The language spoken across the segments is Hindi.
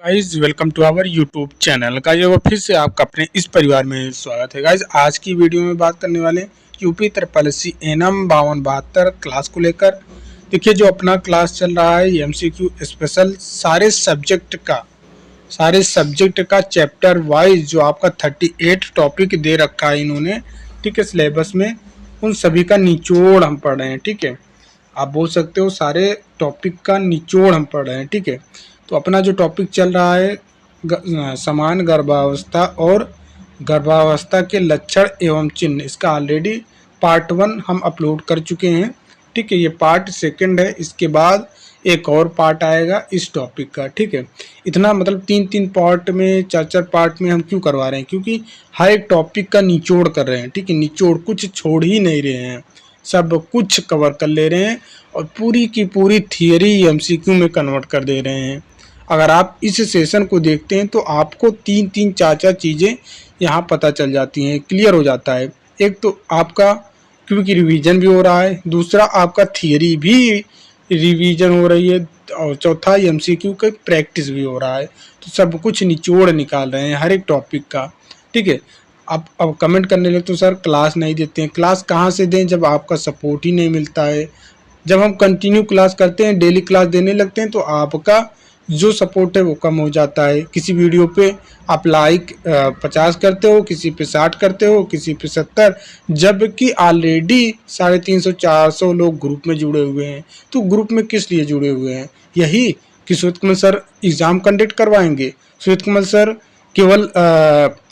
Guys welcome to our YouTube channel. Guys वो फिर से आपका अपने इस परिवार में स्वागत है। गाइज आज की वीडियो में बात करने वाले हैं यूपी ट्रिपल एनम 5272 क्लास को लेकर। देखिए जो अपना क्लास चल रहा है एमसीक्यू स्पेशल सारे सब्जेक्ट का चैप्टर वाइज जो आपका 38 टॉपिक दे रखा है इन्होंने, ठीक है, सिलेबस में उन सभी का निचोड़ हम पढ़ रहे हैं। ठीक है, आप बोल सकते हो सारे टॉपिक का निचोड़ हम पढ़ रहे हैं। ठीक है, तो अपना जो टॉपिक चल रहा है समान गर्भावस्था और गर्भावस्था के लक्षण एवं चिन्ह, इसका ऑलरेडी पार्ट 1 हम अपलोड कर चुके हैं। ठीक है, ये पार्ट 2 है, इसके बाद एक और पार्ट आएगा इस टॉपिक का। ठीक है, इतना मतलब 3-3 पार्ट में 4-4 पार्ट में हम क्यों करवा रहे हैं, क्योंकि हर एक टॉपिक का निचोड़ कर रहे हैं। ठीक है, निचोड़ कुछ छोड़ ही नहीं रहे हैं, सब कुछ कवर कर ले रहे हैं और पूरी की पूरी थियरी एमसीक्यू में कन्वर्ट कर दे रहे हैं। अगर आप इस सेशन को देखते हैं तो आपको 3-3 4-4 चीज़ें यहाँ पता चल जाती हैं, क्लियर हो जाता है। एक तो आपका क्योंकि रिवीजन भी हो रहा है, दूसरा आपका थियरी भी रिवीजन हो रही है और चौथा एमसीक्यू का प्रैक्टिस भी हो रहा है। तो सब कुछ निचोड़ निकाल रहे हैं हर एक टॉपिक का। ठीक है, आप अब कमेंट करने लगे तो सर क्लास नहीं देते हैं। क्लास कहाँ से दें जब आपका सपोर्ट ही नहीं मिलता है। जब हम कंटिन्यू क्लास करते हैं, डेली क्लास देने लगते हैं, तो आपका जो सपोर्ट है वो कम हो जाता है। किसी वीडियो पे आप लाइक 50 करते हो, किसी पे 60 करते हो, किसी पे 70, जबकि ऑलरेडी 350-400 लोग ग्रुप में जुड़े हुए हैं। तो ग्रुप में किस लिए जुड़े हुए हैं? यही कि सुमित कमल सर एग्ज़ाम कंडक्ट करवाएंगे, सुमित कमल सर केवल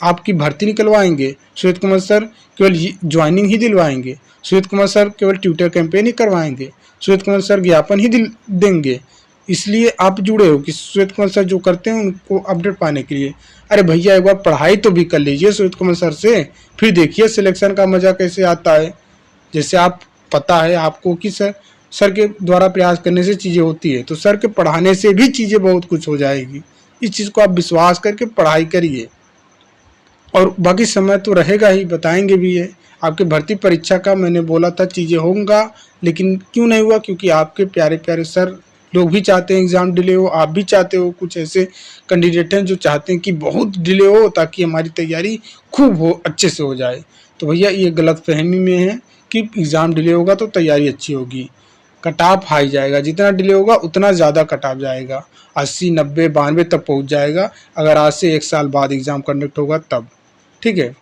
आपकी भर्ती निकलवाएंगे, सुमित कमल सर केवल ज्वाइनिंग ही दिलवाएंगे, सुमित कमल सर केवल ट्विटर कैंपेन ही करवाएंगे, सुमित कमल सर ज्ञापन ही देंगे। इसलिए आप जुड़े हो कि सुमित कमल सर जो करते हैं उनको अपडेट पाने के लिए। अरे भैया एक बार पढ़ाई तो भी कर लीजिए सुमित कमल सर से, फिर देखिए सिलेक्शन का मज़ा कैसे आता है। जैसे आप पता है आपको कि सर के द्वारा प्रयास करने से चीज़ें होती है, तो सर के पढ़ाने से भी चीज़ें बहुत कुछ हो जाएगी। इस चीज़ को आप विश्वास करके पढ़ाई करिए और बाकी समय तो रहेगा ही, बताएंगे भी है। आपके भर्ती परीक्षा का मैंने बोला था चीज़ें होंगे, लेकिन क्यों नहीं हुआ? क्योंकि आपके प्यारे प्यारे सर लोग भी चाहते हैं एग्ज़ाम डिले हो, आप भी चाहते हो। कुछ ऐसे कैंडिडेट हैं जो चाहते हैं कि बहुत डिले हो ताकि हमारी तैयारी खूब हो, अच्छे से हो जाए। तो भैया ये गलतफहमी में है कि एग्ज़ाम डिले होगा तो तैयारी अच्छी होगी। कट ऑफ हाई जाएगा, जितना डिले होगा उतना ज़्यादा कट ऑफ जाएगा, 80, 90, 92 तक पहुँच जाएगा अगर आज से 1 साल बाद एग्ज़ाम कंडक्ट होगा तब। ठीक है,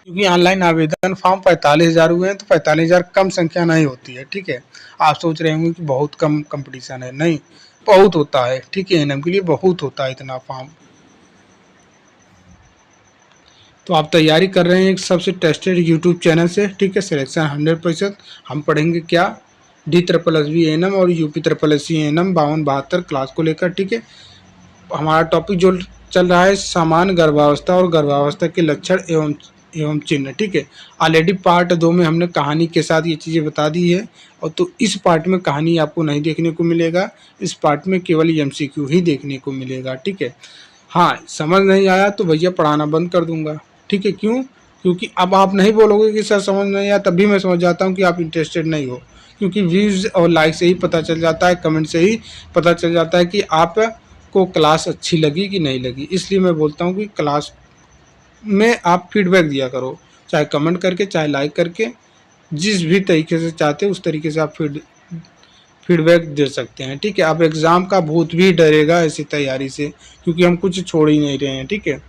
क्योंकि ऑनलाइन आवेदन फॉर्म 45,000 हुए हैं, तो 45,000 कम संख्या नहीं होती है। ठीक है, आप सोच रहे होंगे कि बहुत कम कंपटीशन है, नहीं, बहुत होता है। ठीक है, एनएम के लिए बहुत होता है इतना फॉर्म। तो आप तैयारी कर रहे हैं एक सबसे टेस्टेड यूट्यूब चैनल से। ठीक है, सिलेक्शन 100%। हम पढ़ेंगे क्या, DSSB एनएम और यूपी SSC एनएम 5272 क्लास को लेकर। ठीक है, हमारा टॉपिक जो चल रहा है समान गर्भावस्था और गर्भावस्था के लक्षण एवं चिन्ह। ठीक है, ऑलरेडी पार्ट 2 में हमने कहानी के साथ ये चीज़ें बता दी है, और तो इस पार्ट में कहानी आपको नहीं देखने को मिलेगा, इस पार्ट में केवल एमसीक्यू ही देखने को मिलेगा। ठीक है, हाँ समझ नहीं आया तो भैया पढ़ाना बंद कर दूंगा। ठीक है, क्यों? क्योंकि अब आप नहीं बोलोगे कि सर समझ नहीं आया, तभी मैं समझ जाता हूँ कि आप इंटरेस्टेड नहीं हो। क्योंकि व्यूज़ और लाइक से ही पता चल जाता है, कमेंट से ही पता चल जाता है कि आप को क्लास अच्छी लगी कि नहीं लगी। इसलिए मैं बोलता हूँ कि क्लास में आप फीडबैक दिया करो, चाहे कमेंट करके, चाहे लाइक करके, जिस भी तरीके से चाहते हो उस तरीके से आप फीडबैक दे सकते हैं। ठीक है, आप एग्ज़ाम का भूत भी डरेगा ऐसी तैयारी से, क्योंकि हम कुछ छोड़ ही नहीं रहे हैं। ठीक है,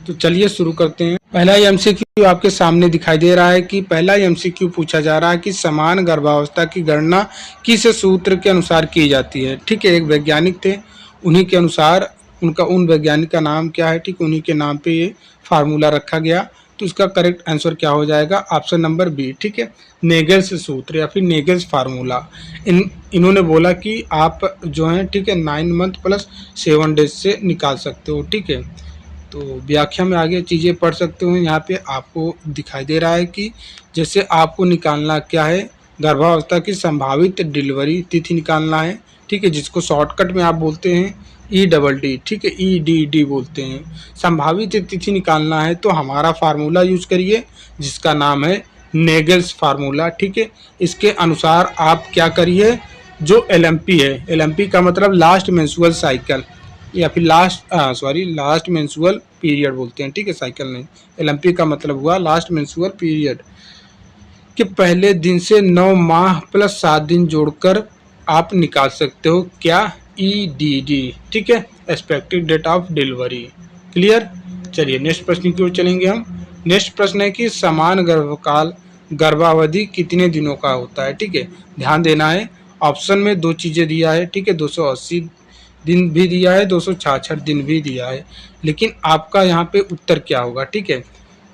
तो चलिए शुरू करते हैं। पहला एमसीक्यू आपके सामने दिखाई दे रहा है कि पहला एमसीक्यू पूछा जा रहा है कि समान गर्भावस्था की गणना किस सूत्र के अनुसार की जाती है। ठीक है, एक वैज्ञानिक थे, उन्हीं के अनुसार उन वैज्ञानिक का नाम क्या है, ठीक उन्हीं के नाम पे ये फार्मूला रखा गया। तो इसका करेक्ट आंसर क्या हो जाएगा? Option number b. ठीक है, नेगल्स सूत्र या फिर नेगल्स फार्मूला। इन्होंने बोला कि आप जो है, ठीक है, 9 मंथ प्लस 7 डेज से निकाल सकते हो। ठीक है, तो व्याख्या में आगे चीज़ें पढ़ सकते हो। यहाँ पे आपको दिखाई दे रहा है कि जैसे आपको निकालना क्या है, गर्भावस्था की संभावित डिलीवरी तिथि निकालना है। ठीक है, जिसको शॉर्टकट में आप बोलते हैं EDD। ठीक है, EDD बोलते हैं। संभावित तिथि निकालना है तो हमारा फार्मूला यूज करिए जिसका नाम है नेगल्स फार्मूला, ठीक है। इसके अनुसार आप क्या करिए, जो एलएमपी है, एलएमपी का मतलब लास्ट मेंस्ट्रुअल साइकिल या फिर लास्ट मेंस्ट्रुअल पीरियड बोलते हैं, ठीक है, साइकिल नहीं। एलएमपी का मतलब हुआ लास्ट मेंस्ट्रुअल पीरियड के पहले दिन से 9 माह प्लस 7 दिन जोड़कर आप निकाल सकते हो क्या, ईडीडी, ठीक है, expected date of delivery. Clear. चलिए नेक्स्ट प्रश्न की ओर चलेंगे हम। नेक्स्ट प्रश्न है कि समान गर्भकाल गर्भावधि कितने दिनों का होता है, ठीक है। ध्यान देना है, ऑप्शन में दो चीज़ें दिया है, ठीक है, 280 दिन भी दिया है, 266 दिन भी दिया है, लेकिन आपका यहाँ पे उत्तर क्या होगा, ठीक है।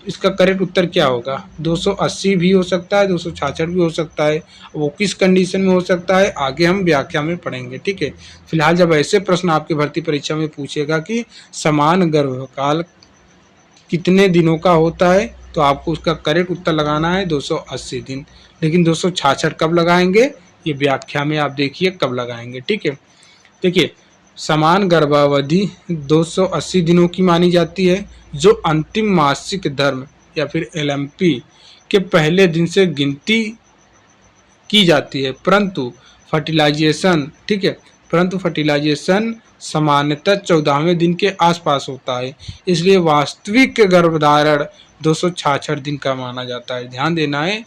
इसका करेक्ट उत्तर क्या होगा, 280 भी हो सकता है, 266 भी हो सकता है। वो किस कंडीशन में हो सकता है आगे हम व्याख्या में पढ़ेंगे, ठीक है। फिलहाल जब ऐसे प्रश्न आपकी भर्ती परीक्षा में पूछेगा कि समान गर्भकाल कितने दिनों का होता है, तो आपको उसका करेक्ट उत्तर लगाना है 280 दिन। लेकिन 266 कब लगाएंगे, ये व्याख्या में आप देखिए कब लगाएंगे, ठीक है। देखिए, समान गर्भावधि 280 दिनों की मानी जाती है, जो अंतिम मासिक धर्म या फिर एलएमपी के पहले दिन से गिनती की जाती है, परंतु फर्टिलाइजेशन, ठीक है, परंतु फर्टिलाइजेशन सामान्यतः 14वें दिन के आसपास होता है, इसलिए वास्तविक गर्भधारण 266 दिन का माना जाता है। ध्यान देना है,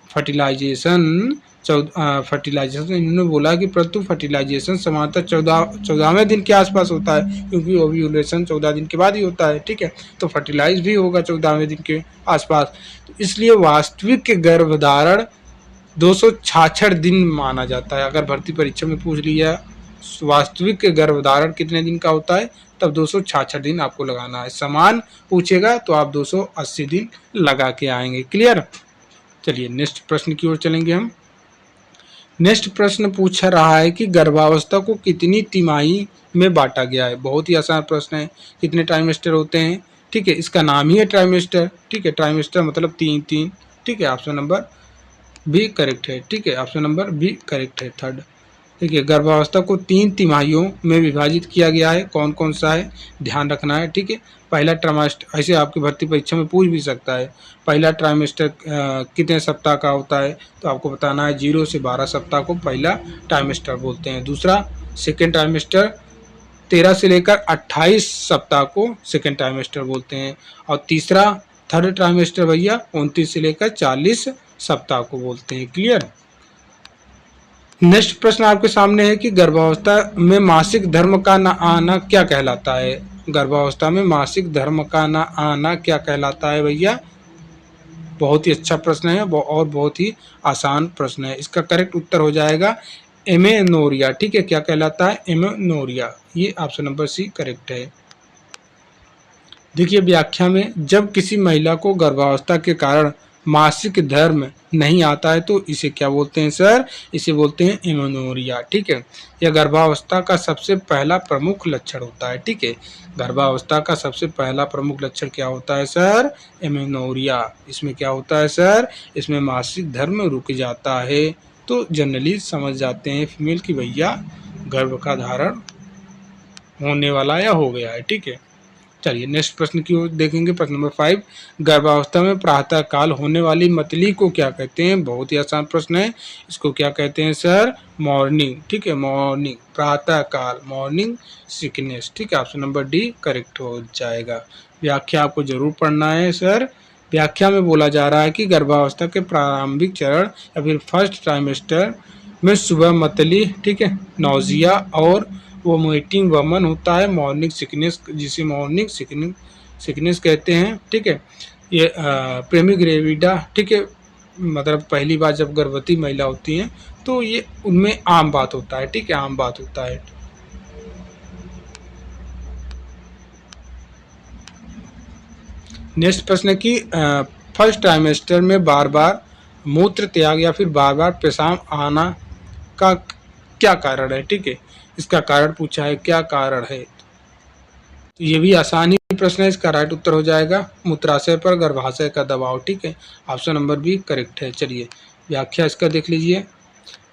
फर्टिलाइजेशन फर्टिलाइजेशन इन्होंने बोला कि परंतु फर्टिलाइजेशन सामान्यतः 14वें दिन के आसपास होता है, क्योंकि ओव्यूलेशन 14 दिन के बाद ही होता है, ठीक है। तो फर्टिलाइज भी होगा 14वें दिन के आसपास, तो इसलिए वास्तविक गर्भधारण 266 दिन माना जाता है। अगर भर्ती परीक्षा में पूछ लिया वास्तविक गर्भधारण कितने दिन का होता है, तब 266 दिन आपको लगाना है। समान पूछेगा तो आप 280 दिन लगा के आएंगे। क्लियर। चलिए नेक्स्ट प्रश्न की ओर चलेंगे हम। नेक्स्ट प्रश्न पूछ रहा है कि गर्भावस्था को कितनी तिमाही में बांटा गया है। बहुत ही आसान प्रश्न है। कितने ट्राइमेस्टर होते हैं, ठीक है, इसका नाम ही है ट्राइमेस्टर, ठीक है। ट्राइमेस्टर मतलब 3 ठीक है। ऑप्शन नंबर बी करेक्ट है, ठीक है, ऑप्शन नंबर बी करेक्ट है, थर्ड। देखिए, गर्भावस्था को 3 तिमाहियों में विभाजित किया गया है। कौन कौन सा है ध्यान रखना है, ठीक है। पहला ट्राइमेस्टर, ऐसे आपकी भर्ती परीक्षा में पूछ भी सकता है, पहला ट्राइमेस्टर कितने सप्ताह का होता है, तो आपको बताना है 0 से 12 सप्ताह को पहला ट्राइमेस्टर बोलते हैं। दूसरा सेकेंड ट्राइमेस्टर 13 से लेकर 28 सप्ताह को सेकेंड ट्राइमेस्टर बोलते हैं। और तीसरा थर्ड ट्राइमेस्टर भैया 29 से लेकर 40 सप्ताह को बोलते हैं। क्लियर। नेक्स्ट प्रश्न आपके सामने है कि गर्भावस्था में मासिक धर्म का न आना क्या कहलाता है। गर्भावस्था में मासिक धर्म का न आना क्या कहलाता है भैया। बहुत ही अच्छा प्रश्न है और बहुत ही आसान प्रश्न है। इसका करेक्ट उत्तर हो जाएगा एमेनोरिया, ठीक है। क्या कहलाता है, एमेनोरिया। ये ऑप्शन नंबर सी करेक्ट है। देखिए, व्याख्या में जब किसी महिला को गर्भावस्था के कारण मासिक धर्म नहीं आता है तो इसे क्या बोलते हैं सर, इसे बोलते हैं एमेनोरिया, ठीक है। यह गर्भावस्था का सबसे पहला प्रमुख लक्षण होता है, ठीक है। गर्भावस्था का सबसे पहला प्रमुख लक्षण क्या होता है सर, एमेनोरिया। इसमें क्या होता है सर, इसमें मासिक धर्म रुक जाता है। तो जनरली समझ जाते हैं फीमेल की भैया गर्भ का धारण होने वाला या हो गया है, ठीक है। चलिए नेक्स्ट प्रश्न की ओर देखेंगे। प्रश्न नंबर 5, गर्भावस्था में प्रातः काल होने वाली मतली को क्या कहते हैं। बहुत ही आसान प्रश्न है। इसको क्या कहते हैं सर, मॉर्निंग, ठीक है, मॉर्निंग, प्रातः काल, मॉर्निंग सिकनेस, ठीक है। ऑप्शन नंबर डी करेक्ट हो जाएगा। व्याख्या आपको जरूर पढ़ना है सर। व्याख्या में बोला जा रहा है कि गर्भावस्था के प्रारंभिक चरण या फिर फर्स्ट ट्राइमेस्टर में सुबह मतली, ठीक है, नौजिया और वोमिटिंग वमन होता है, मॉर्निंग सिकनेस, जिसे मॉर्निंग सिकनेस कहते हैं, ठीक है। ये प्रेमी ग्रेविडा, ठीक है, मतलब पहली बार जब गर्भवती महिला होती हैं तो ये उनमें आम बात होता है, ठीक है, आम बात होता है। नेक्स्ट प्रश्न है कि फर्स्ट ट्राइमेस्टर में बार बार मूत्र त्याग या फिर बार बार पेशाब आना का क्या कारण है, ठीक है। इसका कारण पूछा है, क्या कारण है। तो ये भी आसान ही प्रश्न है। इसका राइट उत्तर हो जाएगा मूत्राशय पर गर्भाशय का दबाव, ठीक है। ऑप्शन नंबर बी करेक्ट है। चलिए व्याख्या इसका देख लीजिए।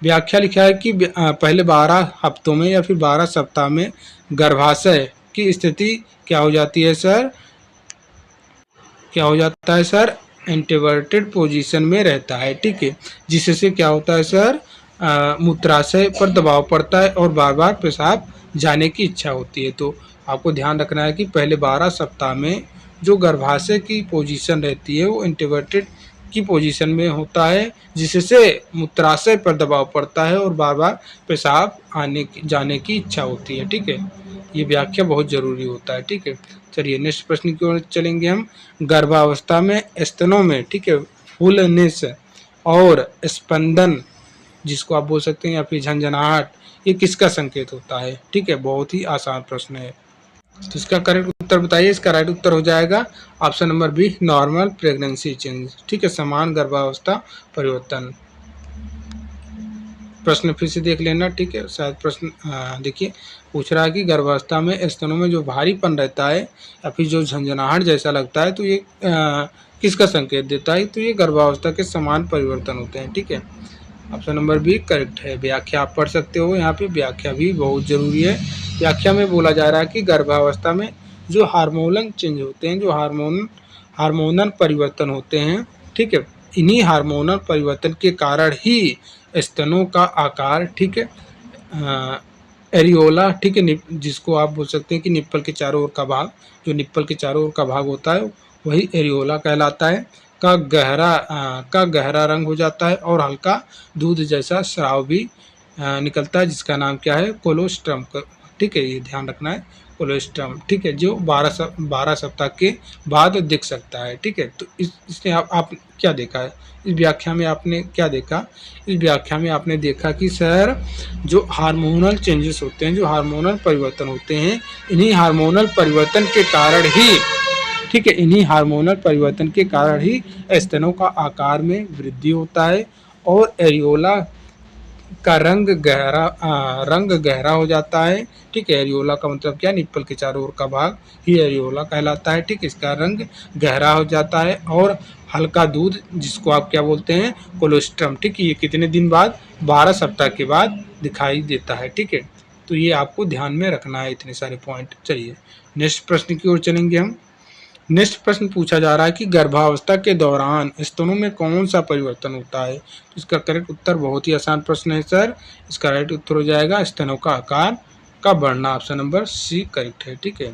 व्याख्या लिखा है कि पहले 12 हफ्तों में या फिर 12 सप्ताह में गर्भाशय की स्थिति क्या हो जाती है सर, क्या हो जाता है सर, इंटरवर्टेड पोजीशन में रहता है, ठीक है, जिससे क्या होता है सर, मूत्राशय पर दबाव पड़ता है और बार बार पेशाब जाने की इच्छा होती है। तो आपको ध्यान रखना है कि पहले 12 सप्ताह में जो गर्भाशय की पोजीशन रहती है वो इंटरवर्टेड की पोजीशन में होता है, जिससे मूत्राशय पर दबाव पड़ता है और बार बार पेशाब आने की जाने की इच्छा होती है, ठीक है। ये व्याख्या बहुत ज़रूरी होता है, ठीक है। चलिए नेक्स्ट प्रश्न की ओर चलेंगे हम। गर्भावस्था में स्तनों में, ठीक है, फूलनेस और स्पंदन, जिसको आप बोल सकते हैं, या फिर झंझनाहट, ये किसका संकेत होता है, ठीक है। बहुत ही आसान प्रश्न है। तो इसका करेक्ट उत्तर बताइए। इसका राइट उत्तर हो जाएगा option number b, normal pregnancy change, ठीक है, समान गर्भावस्था परिवर्तन। प्रश्न फिर से देख लेना, ठीक है। शायद प्रश्न देखिए, पूछ रहा है कि गर्भावस्था में स्तनों में जो भारीपन रहता है या फिर जो झंझनाहट जैसा लगता है, तो ये किसका संकेत देता है? तो ये गर्भावस्था के समान परिवर्तन होते हैं, ठीक है। ऑप्शन नंबर बी करेक्ट है। व्याख्या आप पढ़ सकते हो, यहाँ पे व्याख्या भी बहुत ज़रूरी है। व्याख्या में बोला जा रहा है कि गर्भावस्था में जो हार्मोनल चेंज होते हैं, जो हार्मोनल परिवर्तन होते हैं, ठीक है, इन्हीं हार्मोनल परिवर्तन के कारण ही स्तनों का आकार, ठीक है, एरियोला, ठीक है, जिसको आप बोल सकते हैं कि निप्पल के चारों ओर का भाग, जो निप्पल के चारों ओर का भाग होता है वही एरियोला कहलाता है, का गहरा रंग हो जाता है और हल्का दूध जैसा स्राव भी निकलता है, जिसका नाम क्या है? कोलोस्ट्रम, ठीक है, ये ध्यान रखना है, कोलोस्ट्रम, ठीक है, जो 12 सप्ताह के बाद दिख सकता है, ठीक है। तो इसने आप क्या देखा है इस व्याख्या में? आपने क्या देखा इस व्याख्या में? आपने देखा कि सर जो हार्मोनल चेंजेस होते हैं, जो हार्मोनल परिवर्तन होते हैं, इन्हीं हार्मोनल परिवर्तन के कारण ही, ठीक है, इन्हीं हार्मोनल परिवर्तन के कारण ही स्तनों का आकार में वृद्धि होता है और एरियोला का रंग गहरा हो जाता है, ठीक है। एरियोला का मतलब क्या? निप्पल के चारों ओर का भाग ही एरियोला कहलाता है, ठीक है। इसका रंग गहरा हो जाता है और हल्का दूध, जिसको आप क्या बोलते हैं? कोलोस्ट्रम, ठीक है। ये कितने दिन बाद? 12 सप्ताह के बाद दिखाई देता है, ठीक है। तो ये आपको ध्यान में रखना है, इतने सारे पॉइंट। चलिए नेक्स्ट प्रश्न की ओर चलेंगे हम। नेक्स्ट प्रश्न पूछा जा रहा है कि गर्भावस्था के दौरान स्तनों में कौन सा परिवर्तन होता है? तो इसका करेक्ट उत्तर, बहुत ही आसान प्रश्न है सर, इसका राइट उत्तर हो जाएगा स्तनों का आकार का बढ़ना। ऑप्शन नंबर सी करेक्ट है, ठीक है।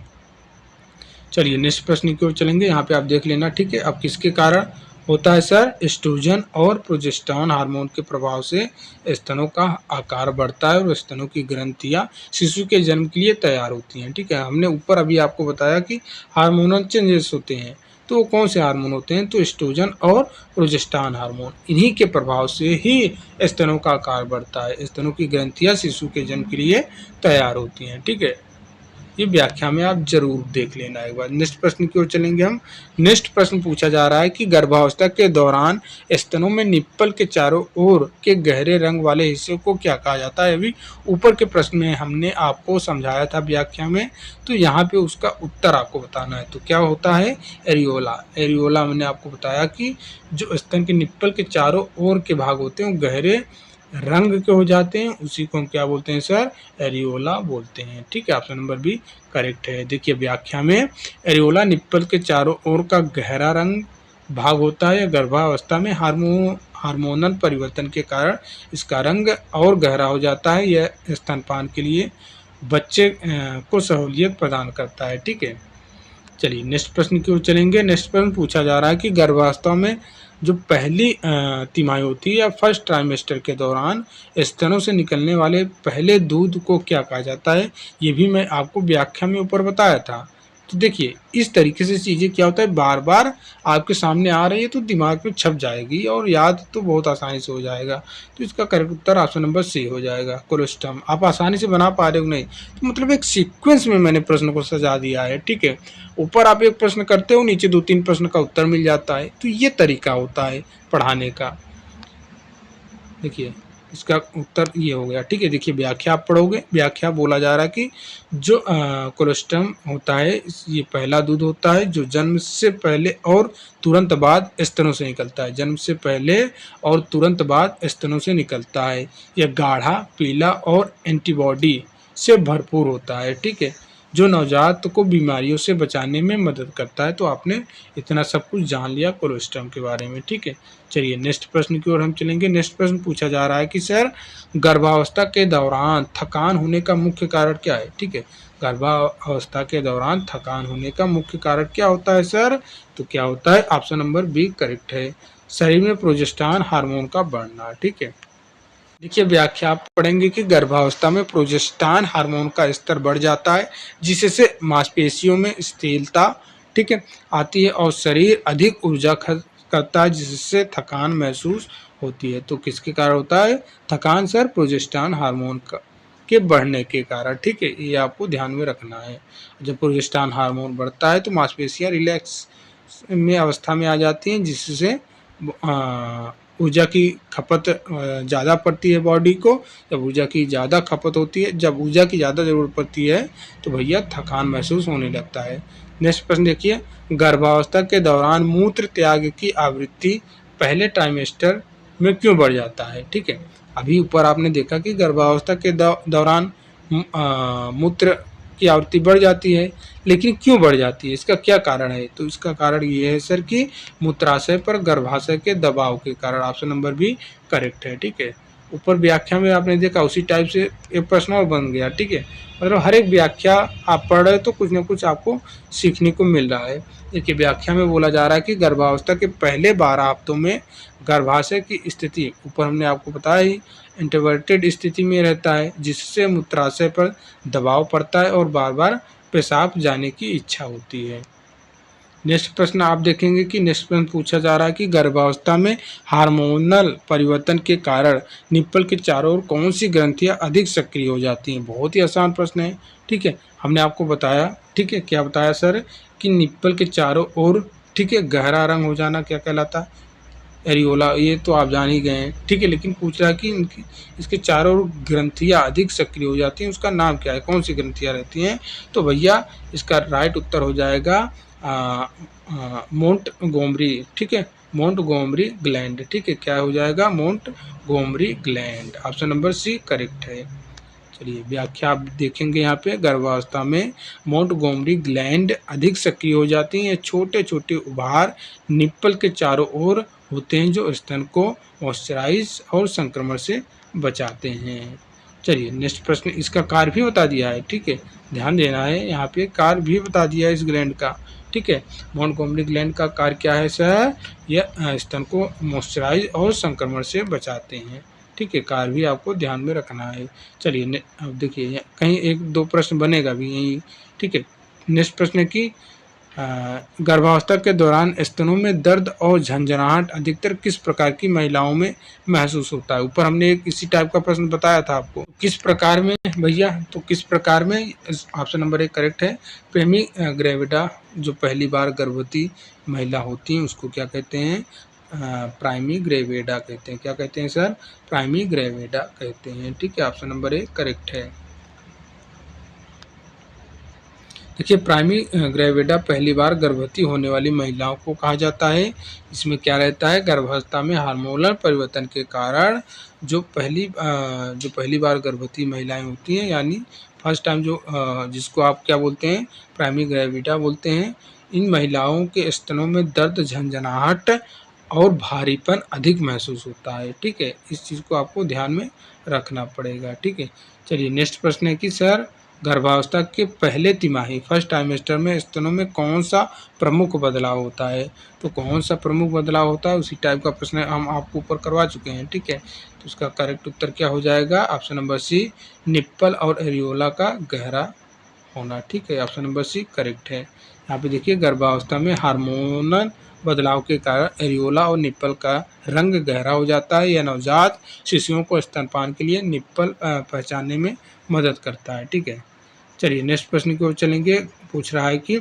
चलिए नेक्स्ट प्रश्न की ओर चलेंगे। यहाँ पे आप देख लेना, ठीक है। अब किसके कारण होता है सर? एस्ट्रोजन और प्रोजेस्टेरॉन हार्मोन के प्रभाव से स्तनों का आकार बढ़ता है और स्तनों की ग्रंथियां शिशु के जन्म के लिए तैयार होती हैं, ठीक है। हमने ऊपर अभी आपको बताया कि हार्मोनल चेंजेस होते हैं, तो वो कौन से हार्मोन होते हैं? तो एस्ट्रोजन और प्रोजेस्टेरॉन हार्मोन, इन्हीं के प्रभाव से ही स्तनों का आकार बढ़ता है, स्तनों की ग्रंथियां शिशु के जन्म के लिए तैयार होती हैं, ठीक है। ये व्याख्या में आप जरूर देख लेना एक बार। नेक्स्ट प्रश्न की ओर चलेंगे हम। नेक्स्ट प्रश्न पूछा जा रहा है कि गर्भावस्था के दौरान स्तनों में निप्पल के चारों ओर के गहरे रंग वाले हिस्से को क्या कहा जाता है? अभी ऊपर के प्रश्न में हमने आपको समझाया था व्याख्या में, तो यहाँ पे उसका उत्तर आपको बताना है। तो क्या होता है? एरियोला। एरियोला मैंने आपको बताया कि जो स्तन के निप्पल के चारों ओर के भाग होते हैं वो गहरे रंग के हो जाते हैं, उसी को हम क्या बोलते हैं सर? एरियोला बोलते हैं, ठीक है। ऑप्शन नंबर बी करेक्ट है। देखिए व्याख्या में एरियोला निप्पल के चारों ओर का गहरा रंग भाग होता है। गर्भावस्था में हार्मोनल परिवर्तन के कारण इसका रंग और गहरा हो जाता है। यह स्तनपान के लिए बच्चे को सहूलियत प्रदान करता है, ठीक है। चलिए नेक्स्ट प्रश्न की ओर चलेंगे। नेक्स्ट प्रश्न पूछा जा रहा है कि गर्भावस्था में जो पहली तिमाही होती है या फर्स्ट ट्राइमेस्टर के दौरान स्तनों से निकलने वाले पहले दूध को क्या कहा जाता है? ये भी मैं आपको व्याख्या में ऊपर बताया था। तो देखिए इस तरीके से चीज़ें क्या होता है, बार बार आपके सामने आ रही है तो दिमाग में छप जाएगी और याद तो बहुत आसानी से हो जाएगा। तो इसका करेक्ट उत्तर ऑप्शन नंबर सी हो जाएगा, कोलोस्ट्रम। आप आसानी से बना पा रहे हो नहीं, तो मतलब एक सीक्वेंस में मैंने प्रश्न को सजा दिया है, ठीक है। ऊपर आप एक प्रश्न करते हो, नीचे 2-3 प्रश्न का उत्तर मिल जाता है, तो ये तरीका होता है पढ़ाने का। देखिए इसका उत्तर ये हो गया, ठीक है। देखिए व्याख्या आप पढ़ोगे। व्याख्या बोला जा रहा है कि जो कोलोस्ट्रम होता है, ये पहला दूध होता है जो जन्म से पहले और तुरंत बाद स्तनों से निकलता है। जन्म से पहले और तुरंत बाद स्तनों से निकलता है। यह गाढ़ा पीला और एंटीबॉडी से भरपूर होता है, ठीक है। जो नवजात को बीमारियों से बचाने में मदद करता है। तो आपने इतना सब कुछ जान लिया कोलोस्ट्रम के बारे में, ठीक है। चलिए नेक्स्ट प्रश्न की ओर हम चलेंगे। नेक्स्ट प्रश्न पूछा जा रहा है कि सर गर्भावस्था के दौरान थकान होने का मुख्य कारण क्या है, ठीक है। गर्भावस्था के दौरान थकान होने का मुख्य कारण क्या होता है सर? तो क्या होता है? ऑप्शन नंबर बी करेक्ट है, शरीर में प्रोजेस्टेरॉन हार्मोन का बढ़ना, ठीक है। देखिए व्याख्या आप पढ़ेंगे कि गर्भावस्था में प्रोजेस्टेरॉन हार्मोन का स्तर बढ़ जाता है, जिससे मांसपेशियों में स्थिरता, ठीक है, आती है और शरीर अधिक ऊर्जा खर्च करता है, जिससे थकान महसूस होती है। तो किसके कारण होता है थकान सर? प्रोजेस्टेरॉन हार्मोन का के बढ़ने के कारण, ठीक है, ये आपको ध्यान में रखना है। जब प्रोजेस्टेरॉन हार्मोन बढ़ता है तो मांसपेशियां रिलैक्स में अवस्था में आ जाती हैं, जिससे ऊर्जा की खपत ज़्यादा पड़ती है बॉडी को। जब ऊर्जा की ज़्यादा खपत होती है, जब ऊर्जा की ज़्यादा ज़रूरत पड़ती है तो भैया थकान महसूस होने लगता है। नेक्स्ट प्रश्न देखिए, गर्भावस्था के दौरान मूत्र त्याग की आवृत्ति पहले ट्राइमेस्टर में क्यों बढ़ जाता है, ठीक है। अभी ऊपर आपने देखा कि गर्भावस्था के दौरान मूत्र की आवृत्ति बढ़ जाती है, लेकिन क्यों बढ़ जाती है, इसका क्या कारण है? तो इसका कारण ये है सर कि मूत्राशय पर गर्भाशय के दबाव के कारण। ऑप्शन नंबर बी करेक्ट है, ठीक है। ऊपर व्याख्या में आपने देखा उसी टाइप से एक प्रश्न और बन गया, ठीक है। मतलब हर एक व्याख्या आप पढ़ रहे हो तो कुछ ना कुछ आपको सीखने को मिल रहा है। देखिए व्याख्या में बोला जा रहा है कि गर्भावस्था के पहले 12 हफ्तों में गर्भाशय की स्थिति, ऊपर हमने आपको बताया ही, इंट्रोवर्टेड स्थिति में रहता है, जिससे मूत्राशय पर दबाव पड़ता है और बार बार पेशाब जाने की इच्छा होती है। नेक्स्ट प्रश्न आप देखेंगे कि नेक्स्ट प्रश्न पूछा जा रहा है कि गर्भावस्था में हार्मोनल परिवर्तन के कारण निप्पल के चारों ओर कौन सी ग्रंथियां अधिक सक्रिय हो जाती हैं? बहुत ही आसान प्रश्न है, ठीक है। हमने आपको बताया, ठीक है, क्या बताया सर कि निप्पल के चारों ओर, ठीक है, गहरा रंग हो जाना क्या कहलाता है? एरियोला, ये तो आप जान ही गए हैं, ठीक है। लेकिन पूछ रहा है कि इनकी इसके चारों ओर ग्रंथियां अधिक सक्रिय हो जाती हैं, उसका नाम क्या है, कौन सी ग्रंथियां रहती हैं? तो भैया इसका राइट उत्तर हो जाएगा मोंटगोमरी, ठीक है, मोंटगोमरी ग्लैंड, ठीक है। क्या हो जाएगा? Montgomery gland. Option number c correct है। चलिए व्याख्या आप देखेंगे यहाँ पे, गर्भावस्था में मोंटगोमरी ग्लैंड अधिक सक्रिय हो जाती हैं। छोटे छोटे उभार निप्पल के चारों ओर होते हैं, जो स्तन को मॉइस्चराइज और संक्रमण से बचाते हैं। चलिए नेक्स्ट प्रश्न, इसका कार्य भी बता दिया है, ठीक है, ध्यान देना है, यहाँ पे कार्य भी बता दिया है इस ग्लैंड का, ठीक है। मोंटगोमरी ग्लैंड का कार्य क्या है सर? यह स्तन को मॉइस्चराइज और संक्रमण से बचाते हैं, ठीक है। कार्य भी आपको ध्यान में रखना है। चलिए अब देखिए कहीं एक दो प्रश्न बनेगा भी यही, ठीक है। नेक्स्ट प्रश्न है कि गर्भावस्था के दौरान स्तनों में दर्द और झंझनाहट अधिकतर किस प्रकार की महिलाओं में महसूस होता है? ऊपर हमने एक इसी टाइप का प्रश्न बताया था आपको, किस प्रकार में भैया? तो किस प्रकार में? ऑप्शन नंबर एक करेक्ट है, प्रेमी ग्रेविडा, जो पहली बार गर्भवती महिला होती हैं उसको क्या कहते हैं? प्राइमी ग्रेविडा कहते हैं। क्या कहते हैं सर? प्राइमी ग्रेविडा कहते हैं, ठीक है। ऑप्शन नंबर एक करेक्ट है। देखिए प्राइमी ग्रेविडा पहली बार गर्भवती होने वाली महिलाओं को कहा जाता है। इसमें क्या रहता है? गर्भावस्था में हार्मोनल परिवर्तन के कारण जो पहली बार गर्भवती महिलाएं होती हैं, यानी फर्स्ट टाइम जिसको आप क्या बोलते हैं? प्राइमी ग्रेविडा बोलते हैं। इन महिलाओं के स्तनों में दर्द, झंझनाहट और भारीपन अधिक महसूस होता है, ठीक है। इस चीज़ को आपको ध्यान में रखना पड़ेगा, ठीक है। चलिए नेक्स्ट प्रश्न है कि सर गर्भावस्था के पहले तिमाही, फर्स्ट ट्राइमेस्टर में स्तनों में कौन सा प्रमुख बदलाव होता है? तो कौन सा प्रमुख बदलाव होता है, उसी टाइप का प्रश्न हम आपको ऊपर करवा चुके हैं, ठीक है। तो उसका करेक्ट उत्तर क्या हो जाएगा? ऑप्शन नंबर सी, निप्पल और एरियोला का गहरा होना, ठीक है। ऑप्शन नंबर सी करेक्ट है। यहाँ पे देखिए गर्भावस्था में हार्मोनल बदलाव के कारण एरियोला और निप्पल का रंग गहरा हो जाता है। यह नवजात शिशुओं को स्तनपान के लिए निप्पल पहचानने में मदद करता है, ठीक है। चलिए नेक्स्ट प्रश्न की ओर चलेंगे। पूछ रहा है कि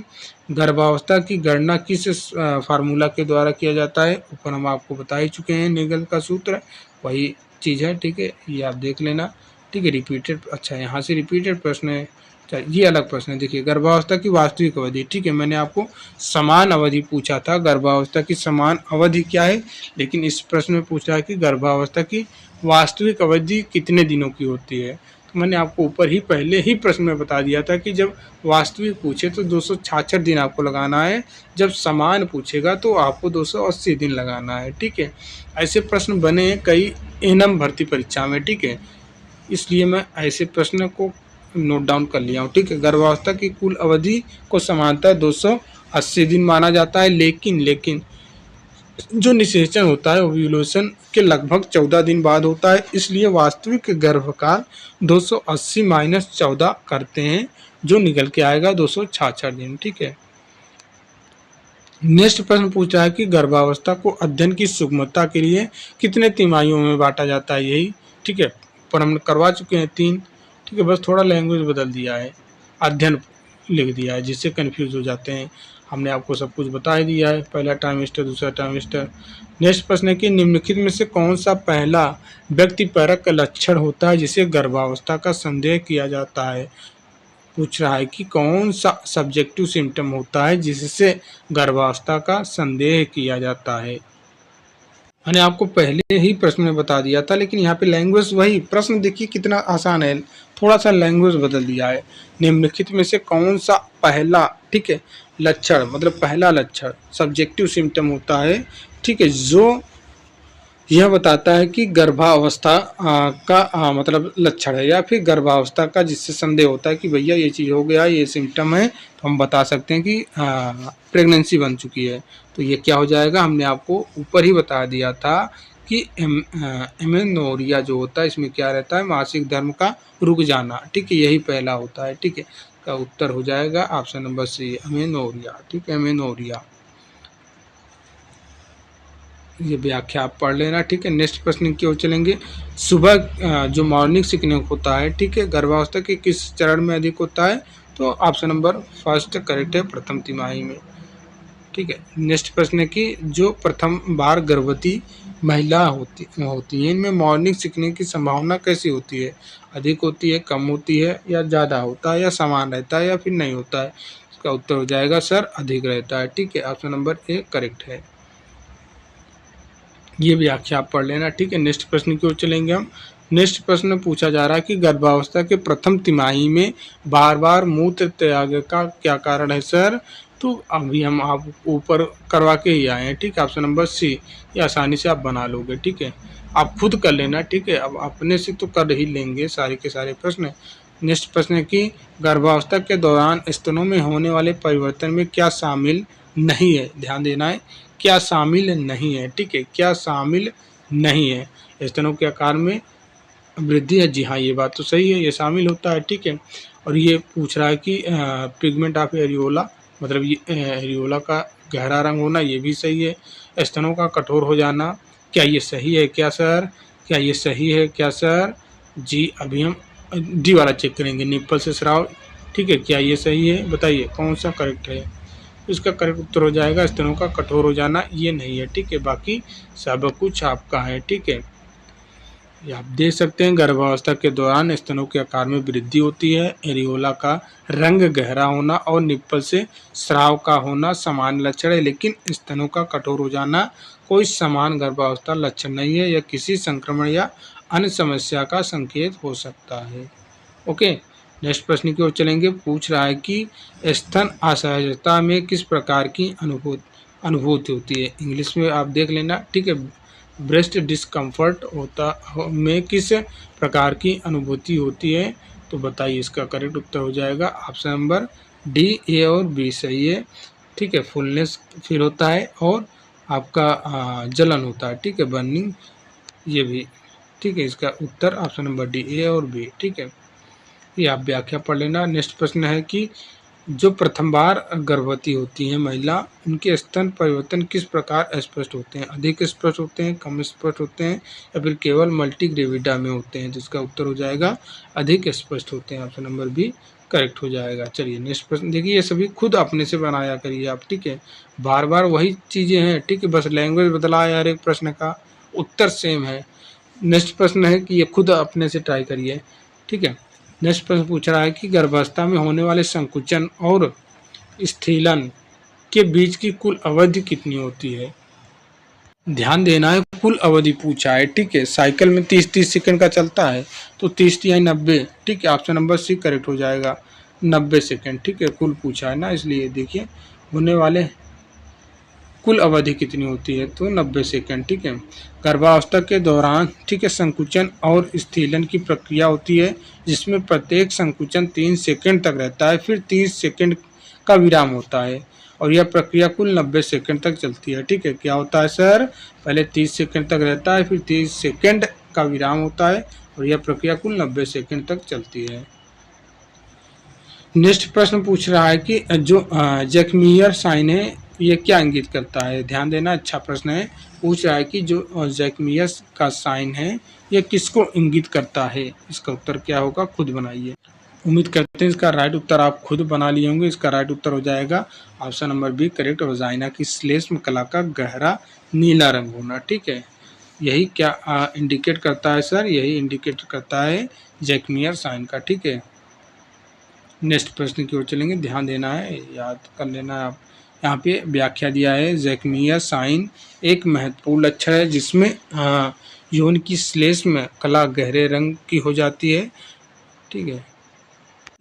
गर्भावस्था की गणना किस फार्मूला के द्वारा किया जाता है? ऊपर हम आपको बता ही चुके हैं, नेगल का सूत्र वही चीज़ है, ठीक है, ये आप देख लेना, ठीक है। रिपीटेड, अच्छा यहाँ से रिपीटेड प्रश्न है, ये अलग प्रश्न है। देखिए गर्भावस्था की वास्तविक अवधि, ठीक है, मैंने आपको समान अवधि पूछा था, गर्भावस्था की समान अवधि क्या है, लेकिन इस प्रश्न में पूछ रहा है कि गर्भावस्था की वास्तविक अवधि कितने दिनों की होती है? तो मैंने आपको ऊपर ही पहले ही प्रश्न में बता दिया था कि जब वास्तविक पूछे तो 266 दिन आपको लगाना है, जब समान पूछेगा तो आपको 280 दिन लगाना है। ठीक है, ऐसे प्रश्न बने हैं कई एनम भर्ती परीक्षा में। ठीक है, इसलिए मैं ऐसे प्रश्न को नोट डाउन कर लिया हूँ। ठीक है, गर्भावस्था की कुल अवधि को समानतः 280 दिन माना जाता है, लेकिन जो निषेचन होता है ओव्यूलेशन के लगभग 14 दिन बाद होता है, इसलिए वास्तविक गर्भकाल 280 माइनस 14 करते हैं, जो निकल के आएगा 266 दिन। ठीक है, नेक्स्ट प्रश्न पूछा है कि गर्भावस्था को अध्ययन की सुगमता के लिए कितने तिमाहियों में बांटा जाता है। यही ठीक है, पर हम करवा चुके हैं 3। ठीक है, बस थोड़ा लैंग्वेज बदल दिया है, अध्ययन लिख दिया है, जिससे कन्फ्यूज हो जाते हैं। हमने आपको सब कुछ बता ही दिया है, पहला ट्राइमेस्टर, दूसरा ट्राइमेस्टर। नेक्स्ट प्रश्न है कि निम्नलिखित में से कौन सा पहला व्यक्तिपरक लक्षण होता है जिसे गर्भावस्था का संदेह किया जाता है। पूछ रहा है कि कौन सा सब्जेक्टिव सिम्टम होता है जिससे गर्भावस्था का संदेह किया जाता है। मैंने आपको पहले ही प्रश्न में बता दिया था, लेकिन यहाँ पे लैंग्वेज वही, प्रश्न देखिए कितना आसान है, थोड़ा सा लैंग्वेज बदल दिया है। निम्नलिखित में से कौन सा पहला, ठीक है, लक्षण मतलब पहला लक्षण सब्जेक्टिव सिम्टम होता है, ठीक है, जो यह बताता है कि गर्भावस्था का मतलब लक्षण है, या फिर गर्भावस्था का जिससे संदेह होता है कि भैया ये चीज़ हो गया, ये सिम्टम है, तो हम बता सकते हैं कि प्रेगनेंसी बन चुकी है। तो ये क्या हो जाएगा, हमने आपको ऊपर ही बता दिया था कि एमेनोरिया जो होता है इसमें क्या रहता है, मासिक धर्म का रुक जाना। ठीक है, यही पहला होता है। ठीक है, का उत्तर हो जाएगा ऑप्शन नंबर सी, एमेनोरिया। ठीक है, एमेनोरिया, ये व्याख्या आप पढ़ लेना। ठीक है, नेक्स्ट प्रश्न की ओर चलेंगे। सुबह जो मॉर्निंग सिकनेस होता है, ठीक है, गर्भावस्था के किस चरण में अधिक होता है, तो ऑप्शन नंबर फर्स्ट करेक्ट है, प्रथम तिमाही में। ठीक है, नेक्स्ट प्रश्न है कि जो प्रथम बार गर्भवती महिला होती है, इनमें मॉर्निंग सिकनेस की संभावना कैसी होती है, अधिक होती है, कम होती है, या ज़्यादा होता है, या समान रहता है, या फिर नहीं होता है। इसका उत्तर हो जाएगा सर अधिक रहता है। ठीक है, ऑप्शन नंबर ए करेक्ट है, ये व्याख्या आप पढ़ लेना। ठीक है, नेक्स्ट प्रश्न की ओर चलेंगे हम। नेक्स्ट प्रश्न पूछा जा रहा है कि गर्भावस्था के प्रथम तिमाही में बार बार मूत्र त्याग का क्या कारण है सर। तो अभी हम आप ऊपर करवा के ही आए हैं। ठीक है, ऑप्शन नंबर सी, ये आसानी से आप बना लोगे। ठीक है, आप खुद कर लेना। ठीक है, अब अपने से तो कर ही लेंगे सारे के सारे प्रश्न। नेक्स्ट प्रश्न है कि गर्भावस्था के दौरान स्तनों में होने वाले परिवर्तन में क्या शामिल नहीं है, ध्यान देना है, क्या शामिल नहीं है। ठीक है, क्या शामिल नहीं है, स्तनों के आकार में वृद्धि है। जी हाँ, ये बात तो सही है, ये शामिल होता है। ठीक है, और ये पूछ रहा है कि पिगमेंट ऑफ एरियोला, मतलब ये एरियोला का गहरा रंग होना, ये भी सही है। स्तनों का कठोर हो जाना, क्या ये सही है क्या सर, क्या ये सही है क्या सर। जी, अभी हम डी वाला चेक करेंगे, निप्पल से स्राव। ठीक है, क्या ये सही है, बताइए कौन सा करेक्ट है। इसका करेक्ट उत्तर हो जाएगा स्तनों का कठोर हो जाना, ये नहीं है। ठीक है, बाकी सब कुछ आपका है। ठीक है, ये आप देख सकते हैं, गर्भावस्था के दौरान स्तनों के आकार में वृद्धि होती है, एरियोला का रंग गहरा होना और निप्पल से स्राव का होना समान लक्षण है, लेकिन स्तनों का कठोर हो जाना कोई समान गर्भावस्था लक्षण नहीं है, यह किसी संक्रमण या अन्य समस्या का संकेत हो सकता है। ओके, नेक्स्ट प्रश्न की ओर चलेंगे। पूछ रहा है कि स्तन असहजता में किस प्रकार की अनुभूति होती है, इंग्लिश में आप देख लेना। ठीक है, ब्रेस्ट डिस्कम्फर्ट होता में किस प्रकार की अनुभूति होती है, तो बताइए। इसका करेक्ट उत्तर हो जाएगा ऑप्शन नंबर डी, ए और बी सही है। ठीक है, फुलनेस फील होता है और आपका जलन होता है। ठीक है, बर्निंग, ये भी। ठीक है, इसका उत्तर ऑप्शन नंबर डी, ए और बी। ठीक है, ये आप व्याख्या पढ़ लेना। नेक्स्ट प्रश्न है कि जो प्रथम बार गर्भवती होती हैं महिला, उनके स्तन परिवर्तन किस प्रकार स्पष्ट होते हैं, अधिक स्पष्ट होते हैं, कम स्पष्ट होते हैं, या फिर केवल मल्टीग्रेविडा में होते हैं, जिसका उत्तर हो जाएगा अधिक स्पष्ट होते हैं, ऑप्शन नंबर बी करेक्ट हो जाएगा। चलिए नेक्स्ट प्रश्न देखिए, ये सभी खुद अपने से बनाया करिए आप। ठीक है, बार बार वही चीज़ें हैं। ठीक है, बस लैंग्वेज बदला है, हर एक प्रश्न का उत्तर सेम है। नेक्स्ट प्रश्न है कि ये खुद अपने से ट्राई करिए। ठीक है, नेक्स्ट प्रश्न पूछ रहा है कि गर्भावस्था में होने वाले संकुचन और स्थिलन के बीच की कुल अवधि कितनी होती है। ध्यान देना है, कुल अवधि पूछा है, ठीक है। साइकिल में 30-30 सेकंड का चलता है, तो 30 या 90, ठीक है। ऑप्शन नंबर सी करेक्ट हो जाएगा, 90 सेकंड, ठीक है। कुल पूछा है ना, इसलिए देखिए होने वाले कुल अवधि कितनी होती है, तो 90 सेकंड, ठीक है। गर्भावस्था के दौरान, ठीक है, संकुचन और स्थिलन की प्रक्रिया होती है, जिसमें प्रत्येक संकुचन 3 सेकंड तक रहता है, फिर 30 सेकंड का विराम होता है, और यह प्रक्रिया कुल 90 सेकंड तक चलती है, ठीक है। क्या होता है सर, पहले 30 सेकंड तक रहता है, फिर 30 सेकंड का विराम होता है, और यह प्रक्रिया कुल 90 सेकंड तक चलती है। नेक्स्ट प्रश्न पूछ रहा है कि जो जैकमियर साइन है, ये क्या इंगित करता है। ध्यान देना, अच्छा प्रश्न है। पूछ रहा है कि जो जैकमियर का साइन है, ये किसको इंगित करता है। इसका उत्तर क्या होगा, खुद बनाइए। उम्मीद करते हैं इसका राइट उत्तर आप खुद बना लिए होंगे। इसका राइट उत्तर हो जाएगा option number b correct, vagina की श्लेष्म कला का गहरा नीला रंग होना, ठीक है। यही क्या इंडिकेट करता है सर, यही इंडिकेट करता है जैकमियर साइन का, ठीक है। नेक्स्ट प्रश्न की ओर चलेंगे, ध्यान देना है, याद कर लेना है आप। यहाँ पे व्याख्या दिया है, जैकमियर साइन एक महत्वपूर्ण लक्षण है जिसमें यौन की श्लेष्म कला गहरे रंग की हो जाती है, ठीक है।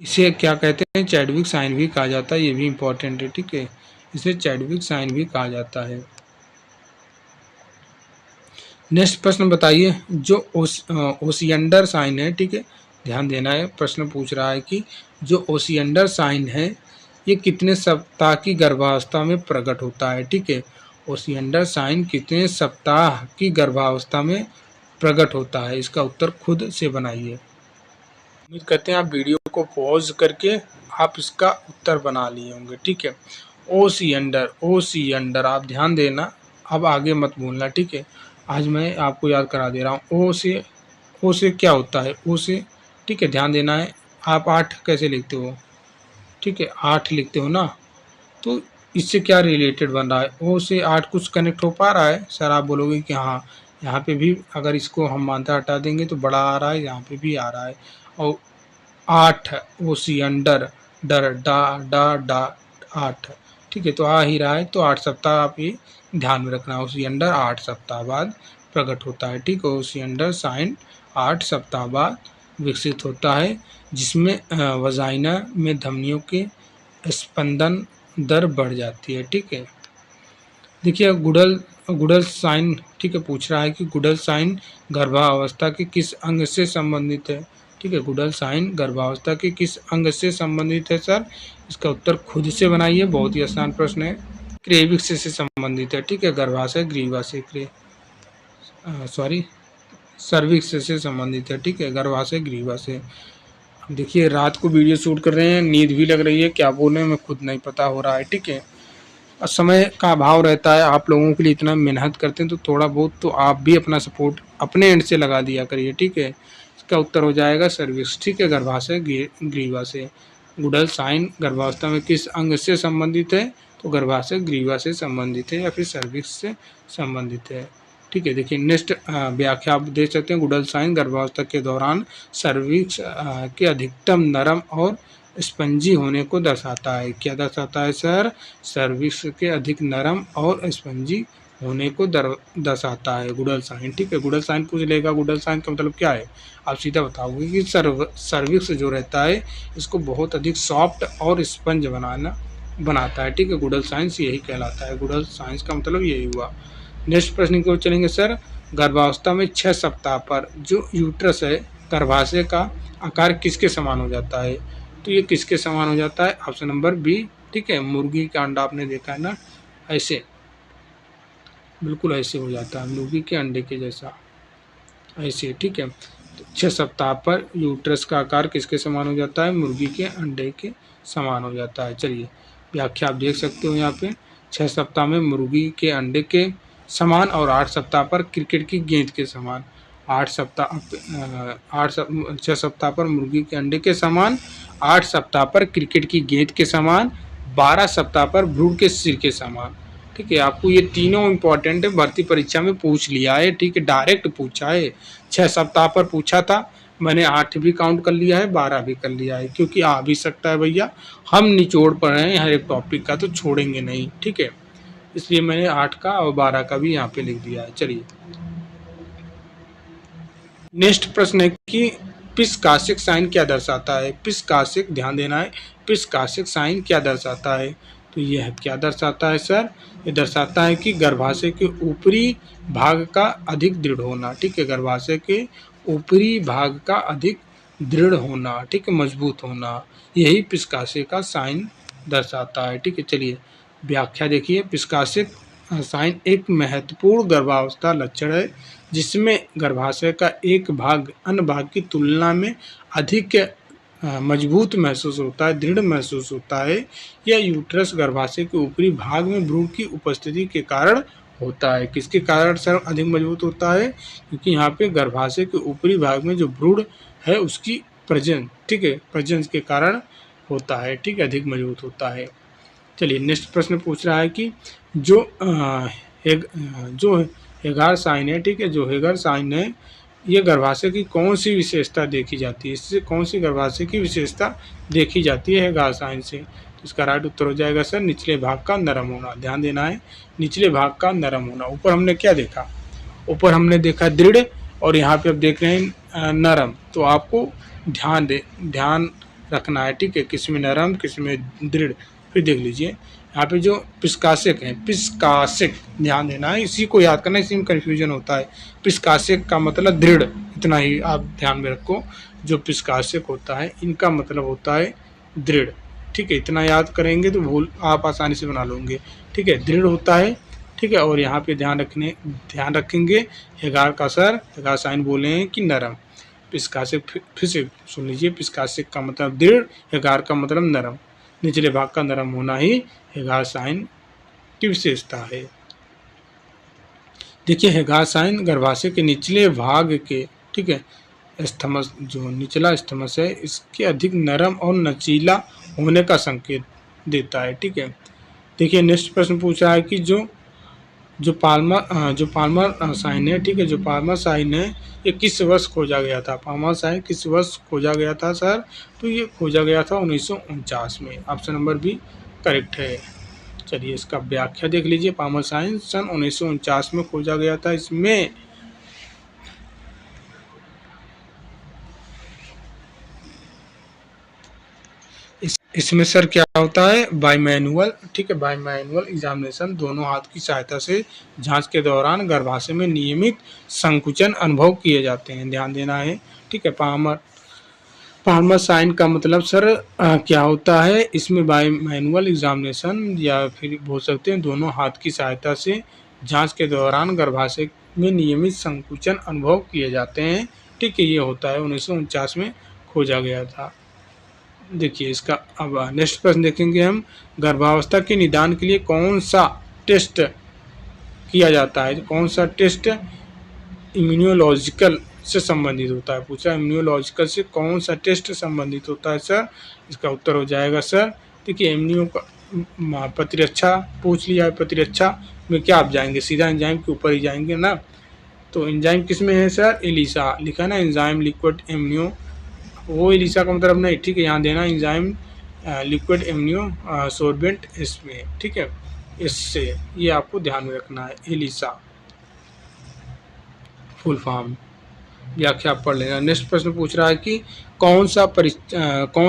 इसे क्या कहते हैं, चैडविक साइन भी कहा जाता है, ये भी इम्पोर्टेंट है, ठीक है। इसे चैडविक साइन भी कहा जाता है। नेक्स्ट प्रश्न बताइए, जो ओसियंडर साइन है, ठीक है, ध्यान देना है। प्रश्न पूछ रहा है कि जो ओसियंडर साइन है, ये कितने सप्ताह की गर्भावस्था में प्रकट होता है, ठीक है। ओसियंडर साइन कितने सप्ताह की गर्भावस्था में प्रकट होता है, इसका उत्तर खुद से बनाइए। उम्मीद करते हैं आप वीडियो को पॉज करके आप इसका उत्तर बना लिए होंगे, ठीक है। ओ सी अंडर आप ध्यान देना, अब आगे मत भूलना, ठीक है। आज मैं आपको याद करा दे रहा हूँ। ओ से क्या होता है, ओ से, ठीक है, ध्यान देना है। आप 8 कैसे लिखते हो, ठीक है, 8 लिखते हो ना, तो इससे क्या रिलेटेड बन रहा है, ओ से 8 कुछ कनेक्ट हो पा रहा है सर। आप बोलोगे कि हाँ, यहाँ पे भी अगर इसको हम मात्रा हटा देंगे तो बड़ा आ रहा है, यहाँ पे भी आ रहा है। और 8 ओ सी अंडर डर डा डा डा 8, ठीक है, तो आ ही रहा है, तो 8 सप्ताह आप ये ध्यान में रखना। ओ सी अंडर 8 सप्ताह बाद प्रकट होता है, ठीक है। ओ सी अंडर साइन 8 सप्ताह बाद विकसित होता है, जिसमें वजाइना में धमनियों के स्पंदन दर बढ़ जाती है, ठीक है। देखिए गुडल गुडल साइन, ठीक है, पूछ रहा है कि गुडल साइन गर्भावस्था के किस अंग से संबंधित है, ठीक है। गुडल साइन गर्भावस्था के किस अंग से संबंधित है सर, इसका उत्तर खुद से बनाइए, बहुत ही आसान प्रश्न है। क्रेविक्स से संबंधित है, ठीक है, गर्भाशय ग्रीवाशय सॉरी सर्विक्स से संबंधित है, ठीक है, गर्भाशय ग्रीवाशय। देखिए रात को वीडियो शूट कर रहे हैं, नींद भी लग रही है, क्या बोले मैं खुद नहीं पता हो रहा है, ठीक है। समय का अभाव रहता है, आप लोगों के लिए इतना मेहनत करते हैं, तो थोड़ा बहुत तो आप भी अपना सपोर्ट अपने एंड से लगा दिया करिए, ठीक है। इसका उत्तर हो जाएगा सर्विक्स, ठीक है, गर्भाशय ग्रीवा से। गुडल साइन गर्भावस्था में किस अंग से संबंधित है, तो गर्भाशय ग्रीवा से संबंधित है या फिर सर्विक्स से संबंधित है, ठीक है। देखिए नेक्स्ट व्याख्या आप देख सकते हैं, गुडल साइन गर्भावस्था के दौरान सर्विक्स के अधिकतम नरम और स्पंजी होने को दर्शाता है। क्या दर्शाता है सर, सर्विक्स के अधिक नरम और स्पंजी होने को दर्शाता है गुडल साइन, ठीक है। गुडल साइन पूछ लेगा, गुडल साइन का मतलब क्या है, आप सीधा बताओगे कि सर्विक्स जो रहता है इसको बहुत अधिक सॉफ्ट और स्पंज बनाता है, ठीक है। गुडल साइंस यही कहलाता है, गुडल साइंस का मतलब यही हुआ। नेक्स्ट प्रश्न की ओर चलेंगे सर, गर्भावस्था में 6 सप्ताह पर जो यूट्रस है, गर्भाशय का आकार किसके समान हो जाता है, तो ये किसके समान हो जाता है, ऑप्शन नंबर बी, ठीक है, मुर्गी का अंडा आपने देखा है ना, ऐसे बिल्कुल ऐसे हो जाता है, मुर्गी के अंडे के जैसा ऐसे, ठीक है। तो 6 सप्ताह पर यूट्रस का आकार किसके समान हो जाता है, मुर्गी के अंडे के समान हो जाता है। चलिए व्याख्या आप देख सकते हो यहाँ पे, 6 सप्ताह में मुर्गी के अंडे के समान और 8 सप्ताह पर क्रिकेट की गेंद के समान। 6 सप्ताह पर मुर्गी के अंडे के समान, 8 सप्ताह पर क्रिकेट की गेंद के समान, 12 सप्ताह पर भ्रूण के सिर के समान, ठीक है। आपको ये तीनों इंपॉर्टेंट है, भर्ती परीक्षा में पूछ लिया है, ठीक है, डायरेक्ट पूछा है। 6 सप्ताह पर पूछा था, मैंने 8 भी काउंट कर लिया है, 12 भी कर लिया है, क्योंकि आ भी सकता है भैया, हम निचोड़ पड़ रहे हैं हर एक टॉपिक का, तो छोड़ेंगे नहीं, ठीक है। इसलिए मैंने 8 का और 12 का भी यहाँ पे लिख दिया है। चलिए नेक्स्ट प्रश्न है कि पिसकाशिक साइन क्या दर्शाता है। पिसकाशिक, ध्यान देना है, पिसकाशिक साइन क्या दर्शाता है। तो यह क्या दर्शाता है सर, ये दर्शाता है कि गर्भाशय के ऊपरी भाग का अधिक दृढ़ होना। ठीक है, गर्भाशय के ऊपरी भाग का अधिक दृढ़ होना, ठीक है, मजबूत होना, यही पिसकाशिक का साइन दर्शाता है। ठीक है, चलिए व्याख्या देखिए। पिसकाशिक साइन एक महत्वपूर्ण गर्भावस्था लक्षण है जिसमें गर्भाशय का एक भाग अन्य भाग की तुलना में अधिक मजबूत महसूस होता है, दृढ़ महसूस होता है। यह यूट्रस गर्भाशय के ऊपरी भाग में भ्रूण की उपस्थिति के कारण होता है। किसके कारण सर अधिक मजबूत होता है, क्योंकि यहाँ पे गर्भाशय के ऊपरी भाग में जो भ्रूण है उसकी प्रेजेंस, ठीक है, प्रेजेंस के कारण होता है। ठीक है, अधिक मजबूत होता है। चलिए नेक्स्ट प्रश्न पूछ रहा है कि जो हेगार साइन है, ठीक है, जो हेगार साइन है, ये गर्भाशय की कौन सी विशेषता देखी जाती है, इससे कौन सी गर्भाशय की विशेषता देखी जाती है हेगार साइन से। तो इसका राइट उत्तर हो जाएगा सर निचले भाग का नरम होना। ध्यान देना है, निचले भाग का नरम होना। ऊपर हमने क्या देखा, ऊपर हमने देखा दृढ़, और यहाँ पे अब देख रहे हैं नरम। तो आपको ध्यान रखना है, ठीक है, किसमें नरम किसमें दृढ़। फिर देख लीजिए यहाँ पे जो पिसकाशिक है, पिसकाशिक, ध्यान देना है, इसी को याद करना, इसी में कन्फ्यूजन होता है। पिसकाशिक का मतलब दृढ़, इतना ही आप ध्यान में रखो। जो पिसकाशिक होता है इनका मतलब होता है दृढ़। ठीक है, इतना याद करेंगे तो भूल आप आसानी से बना लोगे। ठीक है, दृढ़ होता है। ठीक है, और यहाँ पे ध्यान रखेंगे हेगार का सर, हेगार साइन बोले हैं कि नरम। पिसकाशिक फिर से सुन लीजिए, पिसकाशिक का मतलब दृढ़, हेगार का मतलब नरम। निचले भाग का नरम होना ही हेगार साइन की विशेषता है। देखिए हेगार साइन गर्भाशय के निचले भाग के, ठीक है, स्थमस, जो निचला स्थमस है, इसके अधिक नरम और नचीला होने का संकेत देता है। ठीक है, देखिए नेक्स्ट प्रश्न पूछा है कि जो पाल्मर साइन है, ठीक है, जो पाल्मर साइन है ये किस वर्ष खोजा गया था। पाल्मर साइन किस वर्ष खोजा गया था सर, तो ये खोजा गया था 1949 में। ऑप्शन नंबर बी करेक्ट है। चलिए इसका व्याख्या देख लीजिए। पाल्मर साइन सन 1949 में खोजा गया था। इसमें सर क्या होता है, बाय मैनुअल, ठीक है, बाय मैनुअल एग्जामिनेशन, दोनों हाथ की सहायता से जांच के दौरान गर्भाशय में नियमित संकुचन अनुभव किए जाते हैं। ध्यान देना है। ठीक है, पाल्मर साइन का मतलब सर क्या होता है, इसमें बाय मैनुअल एग्जामिनेशन या फिर बोल सकते हैं दोनों हाथ की सहायता से जांच के दौरान गर्भाशय में नियमित संकुचन अनुभव किए जाते हैं। ठीक है, ये होता है 1949 में खोजा गया था। देखिए इसका अब नेक्स्ट प्रश्न देखेंगे हम। गर्भावस्था के निदान के लिए कौन सा टेस्ट किया जाता है, कौन सा टेस्ट इम्यूनोलॉजिकल से संबंधित होता है। पूछा इम्यूनोलॉजिकल से कौन सा टेस्ट संबंधित होता है सर, इसका उत्तर हो जाएगा सर, देखिए इम्यूनो का प्रतिरक्षा पूछ लिया है। प्रतिरक्षा में क्या आप जाएंगे, सीधा एंजाइम के ऊपर ही जाएंगे ना। तो एंजाइम किस में है सर, एलिसा लिखा ना, एंजाइम लिक्विड इम्यूनो, वो एलिसा का मतलब नहीं। ठीक है, यहाँ देना एंजाइम लिक्विड इम्यूनो सोर्बेंट इसमें। ठीक है, इससे ये आपको ध्यान में रखना है, एलिसा फुल फॉर्म। व्याख्या पढ़ लेना। नेक्स्ट प्रश्न पूछ रहा है कि कौन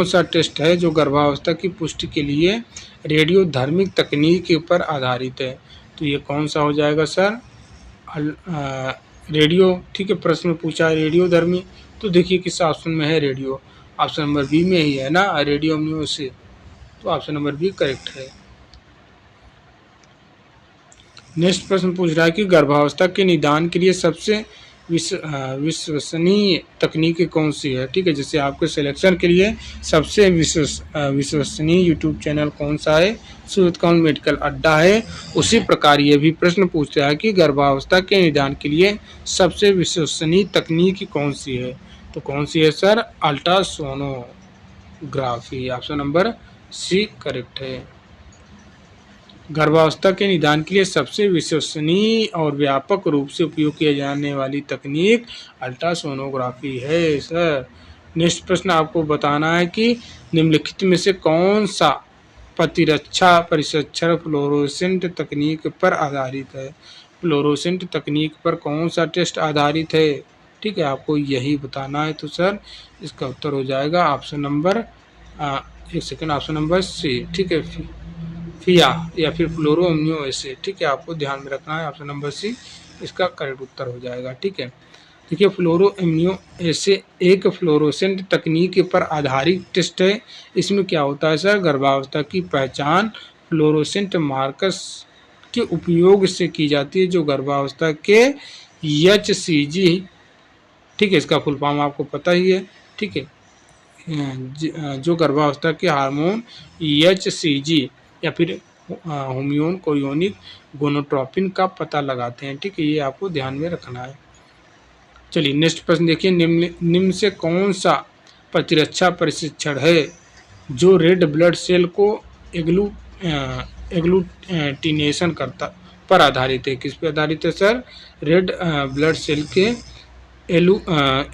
सा टेस्ट है जो गर्भावस्था की पुष्टि के लिए रेडियोधर्मिक तकनीक पर आधारित है। तो ये कौन सा हो जाएगा सर, रेडियो। ठीक है, प्रश्न में पूछा है रेडियोधर्मी, तो देखिए किस ऑप्शन में है रेडियो, ऑप्शन नंबर बी में ही है ना, रेडियो अम्नियो से। तो ऑप्शन नंबर बी करेक्ट है। नेक्स्ट प्रश्न पूछ रहा है कि गर्भावस्था के निदान के लिए सबसे विश्वसनीय तकनीक कौन सी है। ठीक है, जैसे आपके सिलेक्शन के लिए सबसे विश्वसनीय यूट्यूब चैनल कौन सा है, सूरत कौन मेडिकल अड्डा है, उसी प्रकार ये भी प्रश्न पूछ रहा है कि गर्भावस्था के निदान के लिए सबसे विश्वसनीय तकनीक कौन सी है। तो कौन सी है sir, ultrasonography. Option number c correct है। गर्भावस्था के निदान के लिए सबसे विश्वसनीय और व्यापक रूप से उपयोग किया जाने वाली तकनीक अल्ट्रासोनोग्राफी है सर। नेक्स्ट प्रश्न आपको बताना है कि निम्नलिखित में से कौन सा प्रतिरक्षा परीक्षण फ्लोरोसेंट तकनीक पर आधारित है। फ्लोरोसेंट तकनीक पर कौन सा टेस्ट आधारित है? ठीक है, आपको यही बताना है। तो सर इसका उत्तर हो जाएगा ऑप्शन नंबर एक सेकेंड, ऑप्शन नंबर सी। ठीक है, फिया या फिर फ्लोरो अम्नियो एसिड। ठीक है, आपको ध्यान में रखना है, ऑप्शन नंबर सी इसका करेक्ट उत्तर हो जाएगा। ठीक है, देखिए फ्लोरो अम्नियो एसिड एक फ्लोरोसेंट तकनीक पर आधारित टेस्ट है। इसमें क्या होता है सर, गर्भावस्था की पहचान फ्लोरोसेंट मार्कर्स के उपयोग से की जाती है, जो गर्भावस्था के HCG, ठीक है, इसका फुल फॉर्म आपको पता ही है। ठीक है, जो गर्भावस्था के हार्मोन HCG या फिर होम्योन कोरियोनिक गोनोट्रोपिन का पता लगाते हैं। ठीक है, ये आपको ध्यान में रखना है। चलिए नेक्स्ट प्रश्न देखिए, निम्न से कौन सा प्रतिरक्षा परीक्षण है जो रेड ब्लड सेल को एग्लूटिनेशन करता पर आधारित है? किस पे आधारित है सर? रेड ब्लड सेल के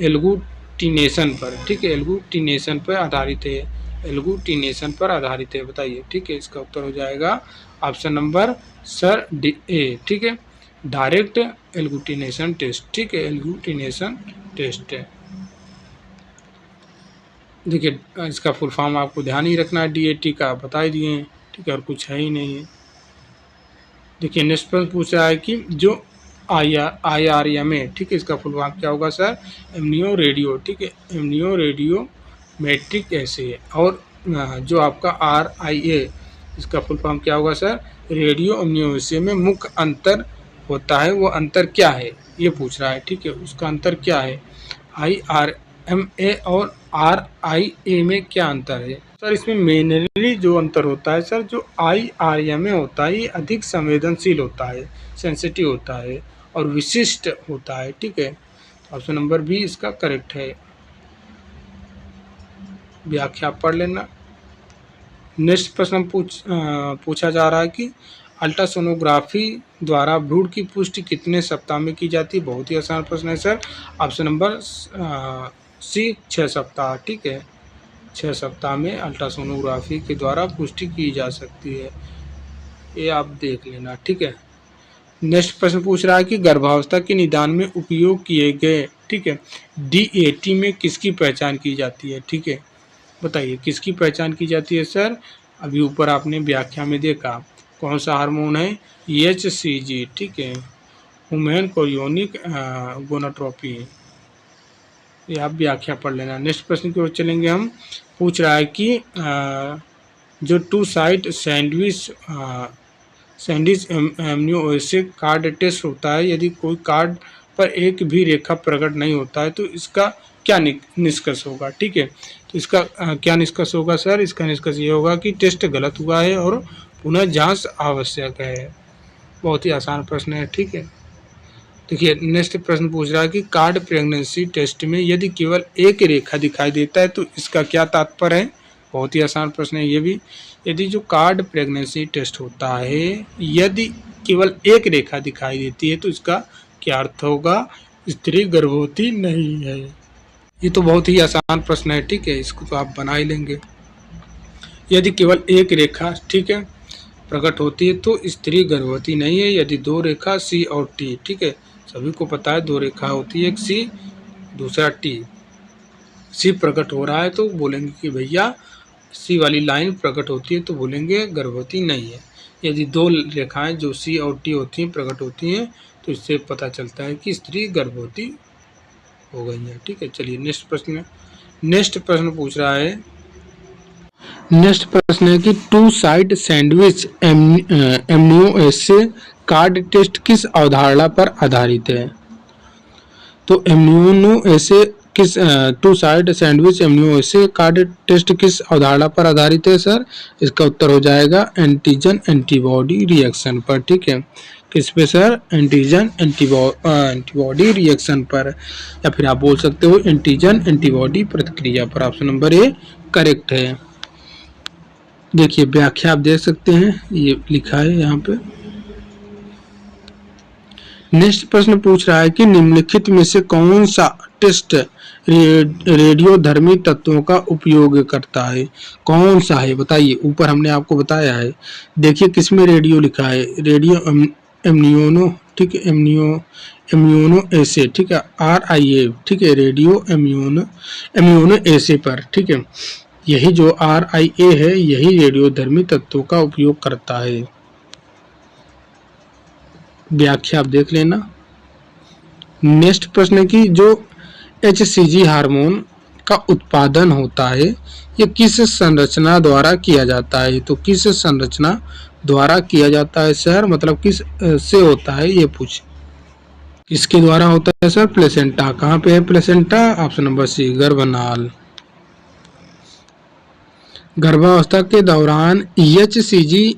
एग्लूटिनेशन पर। ठीक है, एग्लूटिनेशन पर आधारित है, एग्लूटिनेशन पर आधारित है, बताइए। ठीक है, इसका उत्तर हो जाएगा option number sir D A. ठीक है, डायरेक्ट एग्लूटिनेशन टेस्ट। ठीक है, एग्लूटिनेशन टेस्ट है। देखिए इसका फुल फॉर्म आपको ध्यान ही रखना है, DAT का बता ही दिए हैं। ठीक है, और कुछ है ही नहीं है। देखिए नेक्स्ट प्रश्न पूछ रहा है कि जो IRMA, ठीक है, इसका फुल फॉर्म क्या होगा सर? एम्नियो रेडियो। ठीक है, एम्नियो रेडियो मैट्रिक एसे। और जो आपका RIA, इसका फुल फॉर्म क्या होगा सर? रेडियो एम्नियो एसे में मुख्य अंतर होता है, वो अंतर क्या है ये पूछ रहा है। ठीक है, उसका अंतर क्या है? IRMA और RIA में क्या अंतर है सर? इसमें मेनली जो अंतर होता है सर, जो IRMA होता है ये अधिक संवेदनशील होता है, सेंसिटिव होता है और विशिष्ट होता है। ठीक है, ऑप्शन नंबर बी इसका करेक्ट है। व्याख्या पढ़ लेना। नेक्स्ट प्रश्न पूछा जा रहा है कि अल्ट्रासोनोग्राफी द्वारा भ्रूण की पुष्टि कितने सप्ताह में की जाती है? बहुत ही आसान प्रश्न है सर, ऑप्शन नंबर सी 6 सप्ताह। ठीक है, 6 सप्ताह में अल्ट्रासोनोग्राफी के द्वारा पुष्टि की जा सकती है, ये आप देख लेना। ठीक है, नेक्स्ट प्रश्न पूछ रहा है कि गर्भावस्था के निदान में उपयोग किए गए, ठीक है, DAT में किसकी पहचान की जाती है? ठीक है, बताइए किसकी पहचान की जाती है सर? अभी ऊपर आपने व्याख्या में देखा, कौन सा हार्मोन है? HCG। ठीक है, ह्यूमन कोरियोनिक गोनाट्रोपी, ये आप व्याख्या पढ़ लेना। नेक्स्ट प्रश्न की ओर चलेंगे हम। पूछ रहा है कि जो 2 side sandwich amino acid card test होता है, यदि कोई कार्ड पर एक भी रेखा प्रकट नहीं होता है तो इसका क्या निष्कर्ष होगा? ठीक है, तो इसका क्या निष्कर्ष होगा सर? इसका निष्कर्ष ये होगा कि टेस्ट गलत हुआ है और पुनः जांच आवश्यक है। बहुत ही आसान प्रश्न है। ठीक है, देखिए नेक्स्ट प्रश्न पूछ रहा है कि कार्ड प्रेगनेंसी टेस्ट में यदि केवल एक रेखा दिखाई देता है तो इसका क्या तात्पर्य है? बहुत ही आसान प्रश्न है ये भी। यदि जो कार्ड प्रेगनेंसी टेस्ट होता है, यदि केवल एक रेखा दिखाई देती है तो इसका क्या अर्थ होगा? स्त्री गर्भवती नहीं है। ये तो बहुत ही आसान प्रश्न है। ठीक है, इसको तो आप बना ही लेंगे। यदि केवल एक रेखा, ठीक है, प्रकट होती है तो स्त्री गर्भवती नहीं है। यदि 2 रेखा C और T, ठीक है, सभी को पता है 2 रेखा होती है, एक C दूसरा T, C प्रकट हो रहा है तो बोलेंगे कि भैया C वाली लाइन प्रकट होती है तो बोलेंगे गर्भवती नहीं है। यदि 2 रेखाएं जो C और T होती हैं प्रकट होती हैं तो इससे पता चलता है कि स्त्री गर्भवती हो गई है। ठीक है, चलिए नेक्स्ट प्रश्न पूछ रहा है। नेक्स्ट प्रश्न है कि 2 side sandwich amino acid card test किस अवधारणा पर आधारित है? तो एम्नियो एसिड किस 2 side sandwich amino acid card test किस अवधारणा पर आधारित है सर? इसका उत्तर हो जाएगा एंटीजन एंटीबॉडी रिएक्शन पर। ठीक है, किस पे सर? एंटीजन एंटीबॉडी रिएक्शन पर, या फिर आप बोल सकते हो एंटीजन एंटीबॉडी प्रतिक्रिया पर। ऑप्शन नंबर ए करेक्ट है। देखिए व्याख्या आप देख सकते हैं, ये लिखा है यहाँ पे। नेक्स्ट प्रश्न पूछ रहा है कि निम्नलिखित में से कौन सा टेस्ट रेडियोधर्मी तत्वों का उपयोग करता है? कौन सा है बताइए, ऊपर हमने आपको बताया है। देखिए किसमें रेडियो लिखा है, रेडियो एम्नियोनो, ठीक है, इम्यूनो एसे, ठीक है, RIA, ठीक है, रेडियो इम्यूनो एसे पर, ठीक है, यही जो RIA है यही रेडियोधर्मी तत्वों का उपयोग करता है। व्याख्या आप देख लेना। नेक्स्ट प्रश्न की जो HCG हार्मोन का उत्पादन होता है ये किस संरचना द्वारा किया जाता है? तो किस संरचना द्वारा किया जाता है सर, मतलब किस से होता है ये पूछ, किसके द्वारा होता है सर? प्लेसेंटा। कहाँ पे है प्लेसेंटा? ऑप्शन नंबर सी, गर्भनाल। गर्भावस्था के दौरान HCG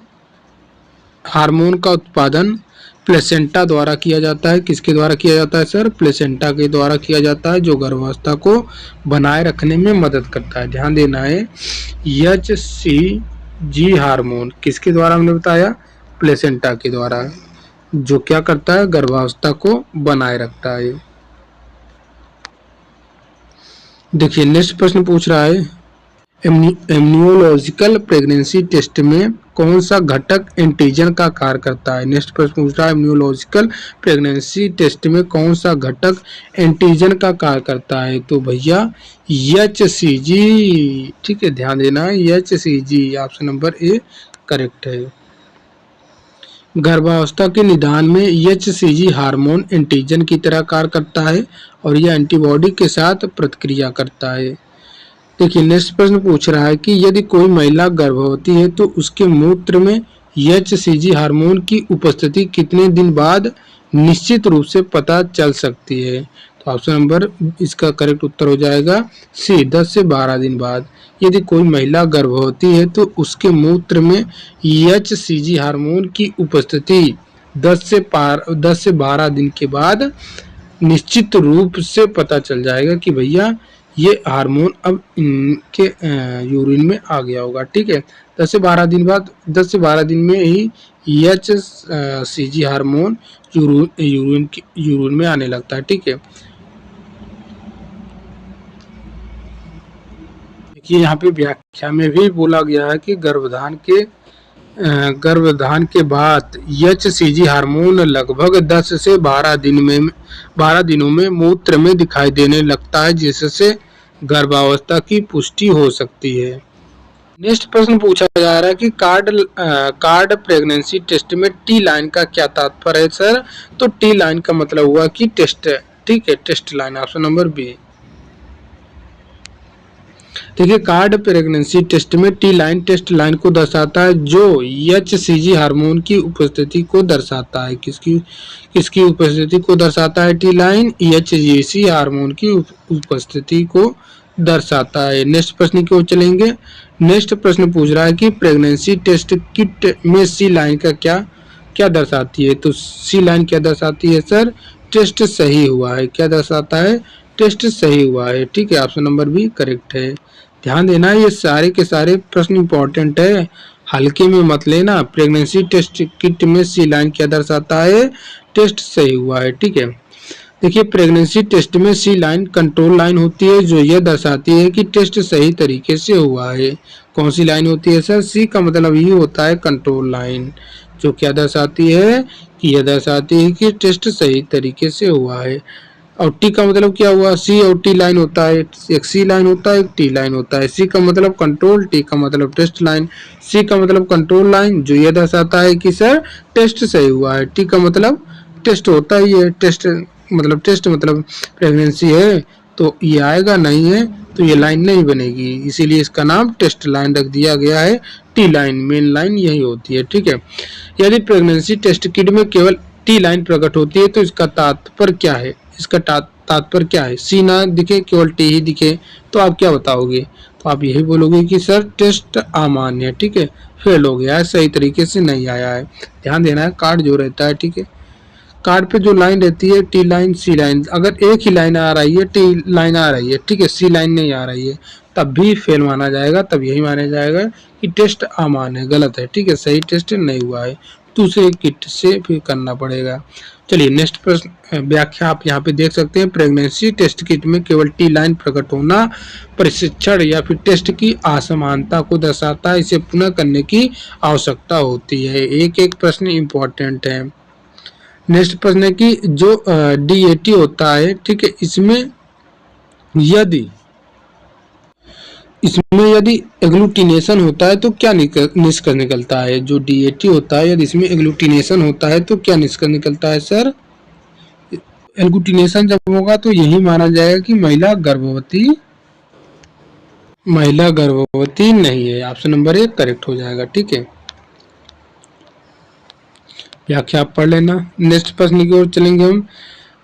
हार्मोन का उत्पादन प्लेसेंटा द्वारा किया जाता है। किसके द्वारा किया जाता है सर? प्लेसेंटा के द्वारा किया जाता है, जो गर्भावस्था को बनाए रखने में मदद करता है। ध्यान देना है, HCG हार्मोन किसके द्वारा हमने बताया? प्लेसेंटा के द्वारा, जो क्या करता है? गर्भावस्था को बनाए रखता है। देखिए नेक्स्ट प्रश्न पूछ रहा है, इम्यूनोलॉजिकल प्रेगनेंसी टेस्ट में कौन सा घटक एंटीजन का कार्य करता है? नेक्स्ट प्रश्न पूछ रहा है, इम्यूनोलॉजिकल प्रेगनेंसी टेस्ट में कौन सा घटक एंटीजन का कार्य करता है? तो भैया HCG, ठीक है, ध्यान देना है, HCG option number A correct है। गर्भावस्था के निदान में HCG हार्मोन एंटीजन की तरह कार्य करता है और यह एंटीबॉडी के साथ प्रतिक्रिया करता है। देखिए नेक्स्ट प्रश्न पूछ रहा है कि यदि कोई महिला गर्भवती है तो उसके मूत्र में HCG हार्मोन की उपस्थिति कितने दिन बाद निश्चित रूप से पता चल सकती है? तो ऑप्शन नंबर इसका करेक्ट उत्तर हो जाएगा सी, 10 से 12 दिन बाद। यदि कोई महिला गर्भवती है तो उसके मूत्र में HCG हार्मोन की उपस्थिति 10 से 12 दिन के बाद निश्चित रूप से पता चल जाएगा कि भैया ये हार्मोन अब इनके यूरिन में आ गया होगा। ठीक है, 10 से 12 दिन बाद, 10 से 12 दिन में ही HCG हार्मोन यूरिन में आने लगता है। ठीक है, देखिए यहाँ पे व्याख्या में भी बोला गया है कि गर्भधान के बाद HCG हार्मोन लगभग 10 से 12 दिनों में मूत्र में दिखाई देने लगता है, जिससे गर्भावस्था की पुष्टि हो सकती है। नेक्स्ट प्रश्न पूछा जा रहा है कि कार्ड प्रेगनेंसी टेस्ट में T लाइन का क्या तात्पर्य है सर? तो T लाइन का मतलब हुआ कि टेस्ट, ठीक है, test line, option number b. देखिए कार्ड प्रेगनेंसी टेस्ट में T लाइन टेस्ट लाइन को दर्शाता है जो HCG हार्मोन की उपस्थिति को दर्शाता है। किसकी उपस्थिति को दर्शाता है? T लाइन HCG हार्मोन की उपस्थिति को दर्शाता है। नेक्स्ट प्रश्न की ओर चलेंगे। नेक्स्ट प्रश्न पूछ रहा है कि प्रेगनेंसी टेस्ट किट में C लाइन का क्या दर्शाती है? तो C लाइन क्या दर्शाती है सर? टेस्ट सही हुआ है। क्या दर्शाता है? टेस्ट सही हुआ है। ठीक है, ऑप्शन नंबर बी करेक्ट है। ध्यान देना, ये सारे के सारे प्रश्न इंपॉर्टेंट है, हल्के में मत लेना। प्रेगनेंसी टेस्ट किट में C लाइन क्या दर्शाता है? टेस्ट सही हुआ है। ठीक है, देखिए प्रेगनेंसी टेस्ट में C लाइन कंट्रोल लाइन होती है, जो यह दर्शाती है कि टेस्ट सही तरीके से हुआ है। कौन सी लाइन होती है सर? C का मतलब ही होता है कंट्रोल लाइन, जो क्या दर्शाती है कि यह दर्शाती है कि टेस्ट सही तरीके से हुआ है। और T का मतलब क्या हुआ? C और T लाइन होता है, एक C लाइन होता है, एक T लाइन होता है। C का मतलब कंट्रोल, T का मतलब टेस्ट लाइन। C का मतलब कंट्रोल लाइन, जो यह दर्शाता है कि सर टेस्ट सही हुआ है। T का मतलब टेस्ट होता है, ये टेस्ट मतलब प्रेगनेंसी है, तो ये आएगा नहीं है तो ये लाइन नहीं बनेगी, इसीलिए इसका नाम टेस्ट लाइन रख दिया गया है। T लाइन मेन लाइन यही होती है। ठीक है, यदि प्रेगनेंसी टेस्ट किट में केवल T लाइन प्रकट होती है तो इसका तात्पर्य क्या है? इसका तात्पर्य क्या है? C ना दिखे, केवल T ही दिखे, तो आप क्या बताओगे? तो आप यही बोलोगे कि सर टेस्ट अमान्य है। ठीक है, फेल हो गया है, सही तरीके से नहीं आया है। ध्यान देना है, कार्ड जो रहता है, ठीक है, कार्ड पे जो लाइन रहती है T लाइन C लाइन, अगर एक ही लाइन आ रही है, T लाइन आ रही है, ठीक है, C लाइन नहीं आ रही है, तब भी फेल माना जाएगा। तब यही माना जाएगा कि टेस्ट अमान्य है, गलत है। ठीक है, सही टेस्ट नहीं हुआ है, दूसरे किट से फिर करना पड़ेगा। चलिए नेक्स्ट प्रश्न व्याख्या आप यहाँ पे देख सकते हैं। प्रेगनेंसी टेस्ट किट में केवल टी लाइन प्रकट होना परीक्षण या फिर टेस्ट की असमानता को दर्शाता है, इसे पुनः करने की आवश्यकता होती है। एक एक प्रश्न इम्पोर्टेंट है। नेक्स्ट प्रश्न है कि जो DAT होता है, ठीक है, इसमें यदि एग्लूटिनेशन होता है तो क्या निष्कर्ष निकलता है। जो DAT होता है यदि इसमें एग्लूटिनेशन होता है तो क्या निष्कर्ष निकलता है सर। एग्लूटिनेशन जब होगा तो यही माना जाएगा कि महिला गर्भवती नहीं है। ऑप्शन नंबर 1 करेक्ट हो जाएगा। ठीक है, व्याख्या आप पढ़ लेना। नेक्स्ट प्रश्न की ओर चलेंगे हम।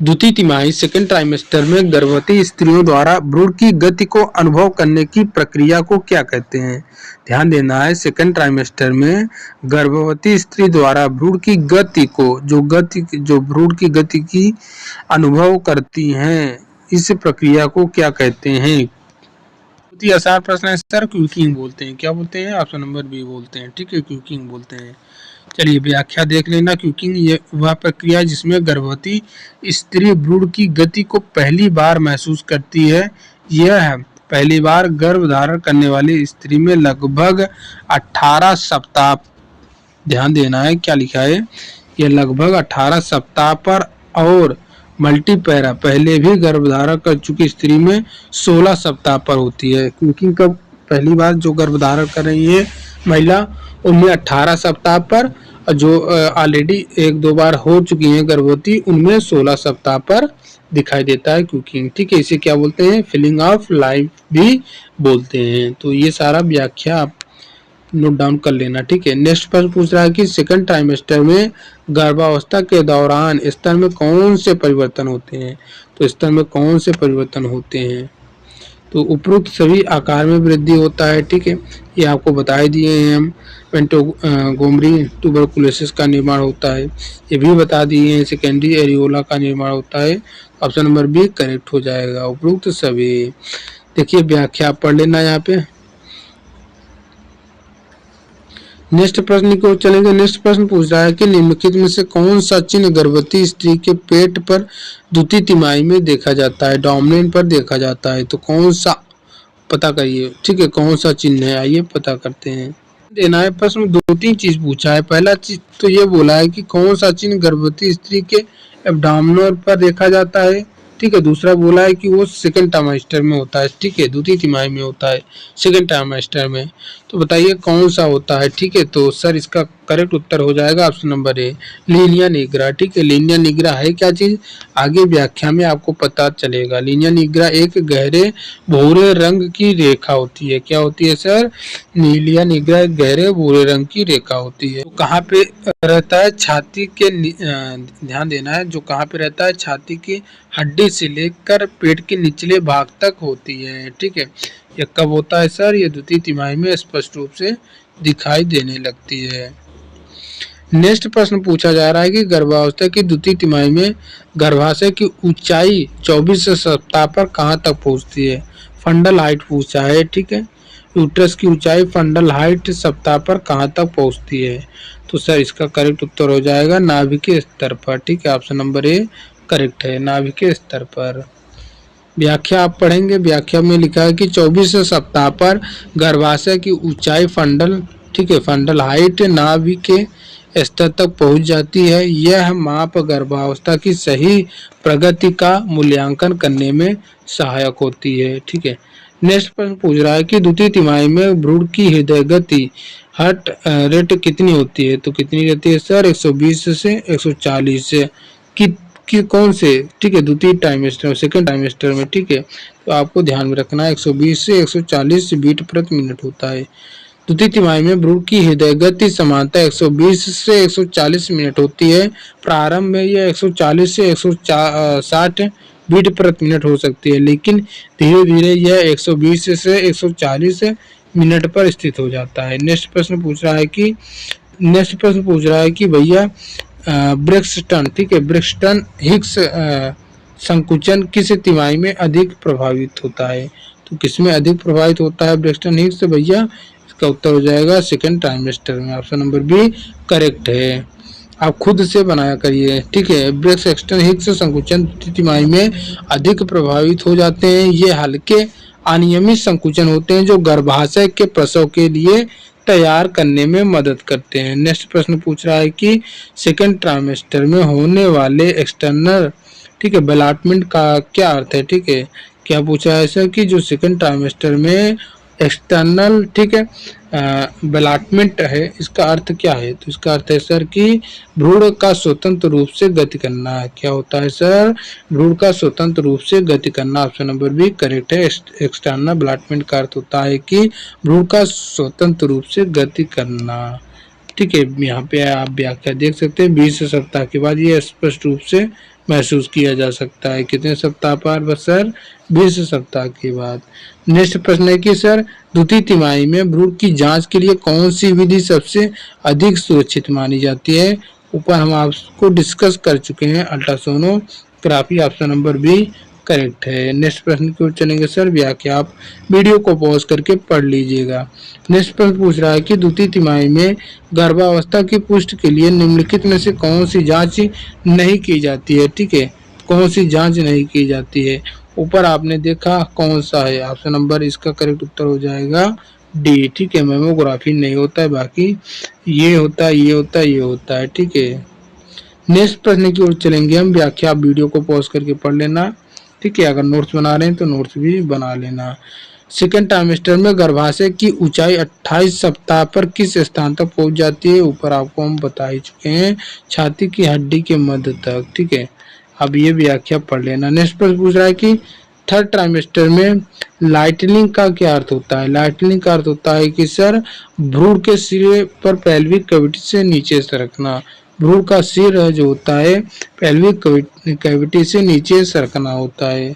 द्वितीय तिमाही सेकेंड ट्राइमेस्टर में गर्भवती स्त्रियों द्वारा भ्रूण की गति को अनुभव करने की प्रक्रिया को क्या कहते हैं। ध्यान देना है, सेकेंड ट्राइमेस्टर में गर्भवती स्त्री द्वारा भ्रूण की गति को जो भ्रूण की गति की अनुभव करती हैं, इस प्रक्रिया को क्या कहते हैं। बहुत ही आसान प्रश्न है सर। क्यूकिंग बोलते हैं। क्या बोलते हैं। ऑप्शन नंबर बी बोलते हैं। ठीक है, क्यूकिंग बोलते हैं। चलिए व्याख्या देख लेना। क्यूकिंग ये वह प्रक्रिया जिसमें गर्भवती स्त्री भ्रूण की गति को पहली बार महसूस करती है। यह पहली बार गर्भ धारण करने वाली स्त्री में लगभग 18 सप्ताह, ध्यान देना है क्या लिखा है, यह लगभग 18 सप्ताह पर और मल्टीपैरा पहले भी गर्भधारण कर चुकी स्त्री में 16 सप्ताह पर होती है। क्यूकिंग कब पहली बार जो गर्भधारण कर रही है महिला उनमें 18 सप्ताह पर, और जो ऑलरेडी 1-2 बार हो चुकी हैं गर्भवती उनमें 16 सप्ताह पर दिखाई देता है क्यूकिंग। ठीक है, इसे क्या बोलते हैं, फीलिंग ऑफ लाइफ भी बोलते हैं। तो ये सारा व्याख्या आप नोट डाउन कर लेना। ठीक है, नेक्स्ट प्रश्न पूछ रहा है कि सेकंड ट्राइमेस्टर में गर्भावस्था के दौरान स्तर में कौन से परिवर्तन होते हैं। तो स्तर में कौन से परिवर्तन होते हैं, तो उपरोक्त सभी आकार में वृद्धि होता है। ठीक है, ये आपको बता दिए हैं हम। पेंटोगोमरी ट्यूबरकुलोसिस का निर्माण होता है, ये भी बता दिए हैं। सेकेंडरी एरियोला का निर्माण होता है। ऑप्शन नंबर बी करेक्ट हो जाएगा, उपरोक्त सभी। देखिए व्याख्या पढ़ लेना यहाँ पे। नेक्स्ट प्रश्न की ओर चलेंगे। नेक्स्ट प्रश्न पूछ रहा है कि निम्नलिखित में से कौन सा चिन्ह गर्भवती स्त्री के पेट पर द्वितीय तिमाही में देखा जाता है, डोमिनेंट पर देखा जाता है। तो कौन सा पता करिए। ठीक है, कौन सा चिन्ह है, आइए पता करते हैं। देना है प्रश्न में 2-3 चीज पूछा है। पहला चीज तो ये बोला है कि कौन सा चिन्ह गर्भवती स्त्री के एब्डोमिनल पर देखा जाता है। ठीक है, दूसरा बोला है कि वो सेकंड ट्राइमेस्टर में होता है। ठीक है, द्वितीय तिमाही में होता है, सेकंड ट्राइमेस्टर में। तो बताइए कौन सा होता है। ठीक है, तो सर इसका करेक्ट उत्तर हो जाएगा option number A, Linnaea nigra. ठीक है, लीनिया निग्रा है क्या चीज, आगे व्याख्या में आपको पता चलेगा। लीनिया निग्रा एक गहरे भूरे रंग की रेखा होती है। क्या होती है सर, लीनिया निग्रा एक गहरे भूरे रंग की रेखा होती है। तो कहाँ पे रहता है, छाती के ध्यान देना है, जो कहाँ पे रहता है, छाती की हड्डी से लेकर पेट के निचले भाग तक होती है। ठीक है, यह कब होता है सर, यह द्वितीय तिमाही में स्पष्ट रूप से दिखाई देने लगती है। नेक्स्ट प्रश्न पूछा जा रहा है कि गर्भावस्था की द्वितीय तिमाही में गर्भाशय की ऊंचाई 24 सप्ताह पर कहां तक पहुंचती है। फंडल हाइट पूछा है। ठीक है, यूट्रस की ऊंचाई फंडल हाइट सप्ताह पर कहां तक पहुंचती है। तो सर इसका करेक्ट उत्तर हो जाएगा नाभिकीय स्तर पर। ठीक है, ऑप्शन नंबर ए करेक्ट है, नाभिकीय स्तर पर। व्याख्या आप पढ़ेंगे। व्याख्या में लिखा है कि 24 सप्ताह पर गर्भाशय की ऊंचाई फंडल, ठीक है, फंडल हाइट नाभिकीय स्तर तक पहुंच जाती है। यह माप गर्भावस्था की सही प्रगति का मूल्यांकन करने में सहायक होती है। ठीक है, नेक्स्ट प्रश्न पूछ रहा है कि द्वितीय तिमाही में भ्रूण की हृदय गति हार्ट रेट कितनी होती है। तो कितनी रहती है सर, 120 से 140 से कि कौन से, ठीक है, द्वितीय ट्राइमेस्टर सेकंड ट्राइमेस्टर में। ठीक है, तो आपको ध्यान में रखना है 120 से 140 बीट प्रति मिनट होता है। द्वितीय तिमाही में भ्रूण की हृदय गति सामान्यतः 120 से 140 मिनट होती है। प्रारंभ में यह 140 से 160 बीट प्रति मिनट हो सकती है, लेकिन धीरे धीरे यह 120 से 140 मिनट पर स्थित हो जाता है। नेक्स्ट प्रश्न पूछ रहा है कि भैया ब्रेक्सटन, ठीक है, ब्रेक्सटन हिक्स संकुचन किस तिमाही में अधिक प्रभावित होता है। तो किसमें अधिक प्रभावित होता है ब्रेक्सटन हिक्स भैया, इसका उत्तर हो जाएगा सेकंड ट्राइमेस्टर में। ऑप्शन नंबर बी करेक्ट है। आप खुद से बनाया करिए, ठीक है। ब्रेस्ट एक्सटर्नल हिक्स संकुचन द्वितीय तिमाही में अधिक प्रभावित हो जाते हैं। ये हल्के अनियमित संकुचन होते हैं जो गर्भाशय के प्रसव के लिए तैयार करने में मदद करते हैं। नेक्स्ट प्रश्न पूछ रहा है कि सेकेंड ट्राइमेस्टर में होने वाले एक्सटर्नल, ठीक है, बेलाटमेंट का क्या अर्थ है, ठीक है। क्या पूछा है सर कि जो सेकेंड ट्राइमेस्टर में एक्सटर्नल, ठीक है, बेलाटमेंट है, इसका अर्थ क्या है? तो इसका अर्थ है सर कि भ्रूण का स्वतंत्र रूप से गति करना। क्या होता है सर? भ्रूण का स्वतंत्र रूप से गति करना। ऑप्शन नंबर बी करेक्ट है। एक्सटर्नल बेलाटमेंट का अर्थ होता है कि भ्रूण का स्वतंत्र रूप से गति करना, ठीक है। यहाँ पे आप व्याख्या देख सकते हैं। 20 सप्ताह के बाद ये स्पष्ट रूप से महसूस किया जा सकता है। कितने सप्ताह पर? बस सर 20 सप्ताह के बाद। नेक्स्ट प्रश्न है कि सर द्वितीय तिमाही में भ्रूण की जांच के लिए कौन सी विधि सबसे अधिक सुरक्षित मानी जाती है? ऊपर हम आपको डिस्कस कर चुके हैं, ultrasonography. Option number b correct है। नेक्स्ट प्रश्न की ओर चलेंगे सर, व्याख्या आप वीडियो को पॉज करके पढ़ लीजिएगा। नेक्स्ट प्रश्न पूछ रहा है कि द्वितीय तिमाही में गर्भावस्था की पुष्टि के लिए निम्नलिखित में से कौन सी जांच नहीं की जाती है, ठीक है। कौन सी जांच नहीं की जाती है? ऊपर आपने देखा कौन सा है? ऑप्शन नंबर इसका करेक्ट उत्तर हो जाएगा डी, ठीक है। मेमोग्राफी नहीं होता है, बाकी ये होता है, ये होता है, ये होता है, ठीक है। नेक्स्ट प्रश्न की ओर चलेंगे हम। व्याख्या आप वीडियो को पॉज करके पढ़ लेना, ठीक है। अगर नोट्स बना रहे हैं तो नोट्स भी बना लेना। सेकेंड ट्राइमेस्टर में गर्भाशय की ऊंचाई 28 सप्ताह पर किस स्थान तक पहुंच जाती है? ऊपर आपको हम बता ही चुके हैं, छाती की हड्डी के मध्य तक, ठीक है। अब ये व्याख्या पढ़ लेना। नेक्स्ट प्रश्न पूछ रहा है कि थर्ड ट्राइमेस्टर में लाइटनिंग का क्या अर्थ होता है? लाइटनिंग का अर्थ होता है कि सर भ्रूण के सिरे पर पेल्विक कैविटी से नीचे सरकना। भ्रूण का सिर जो होता है पेल्विक कैविटी से नीचे सरकना होता है।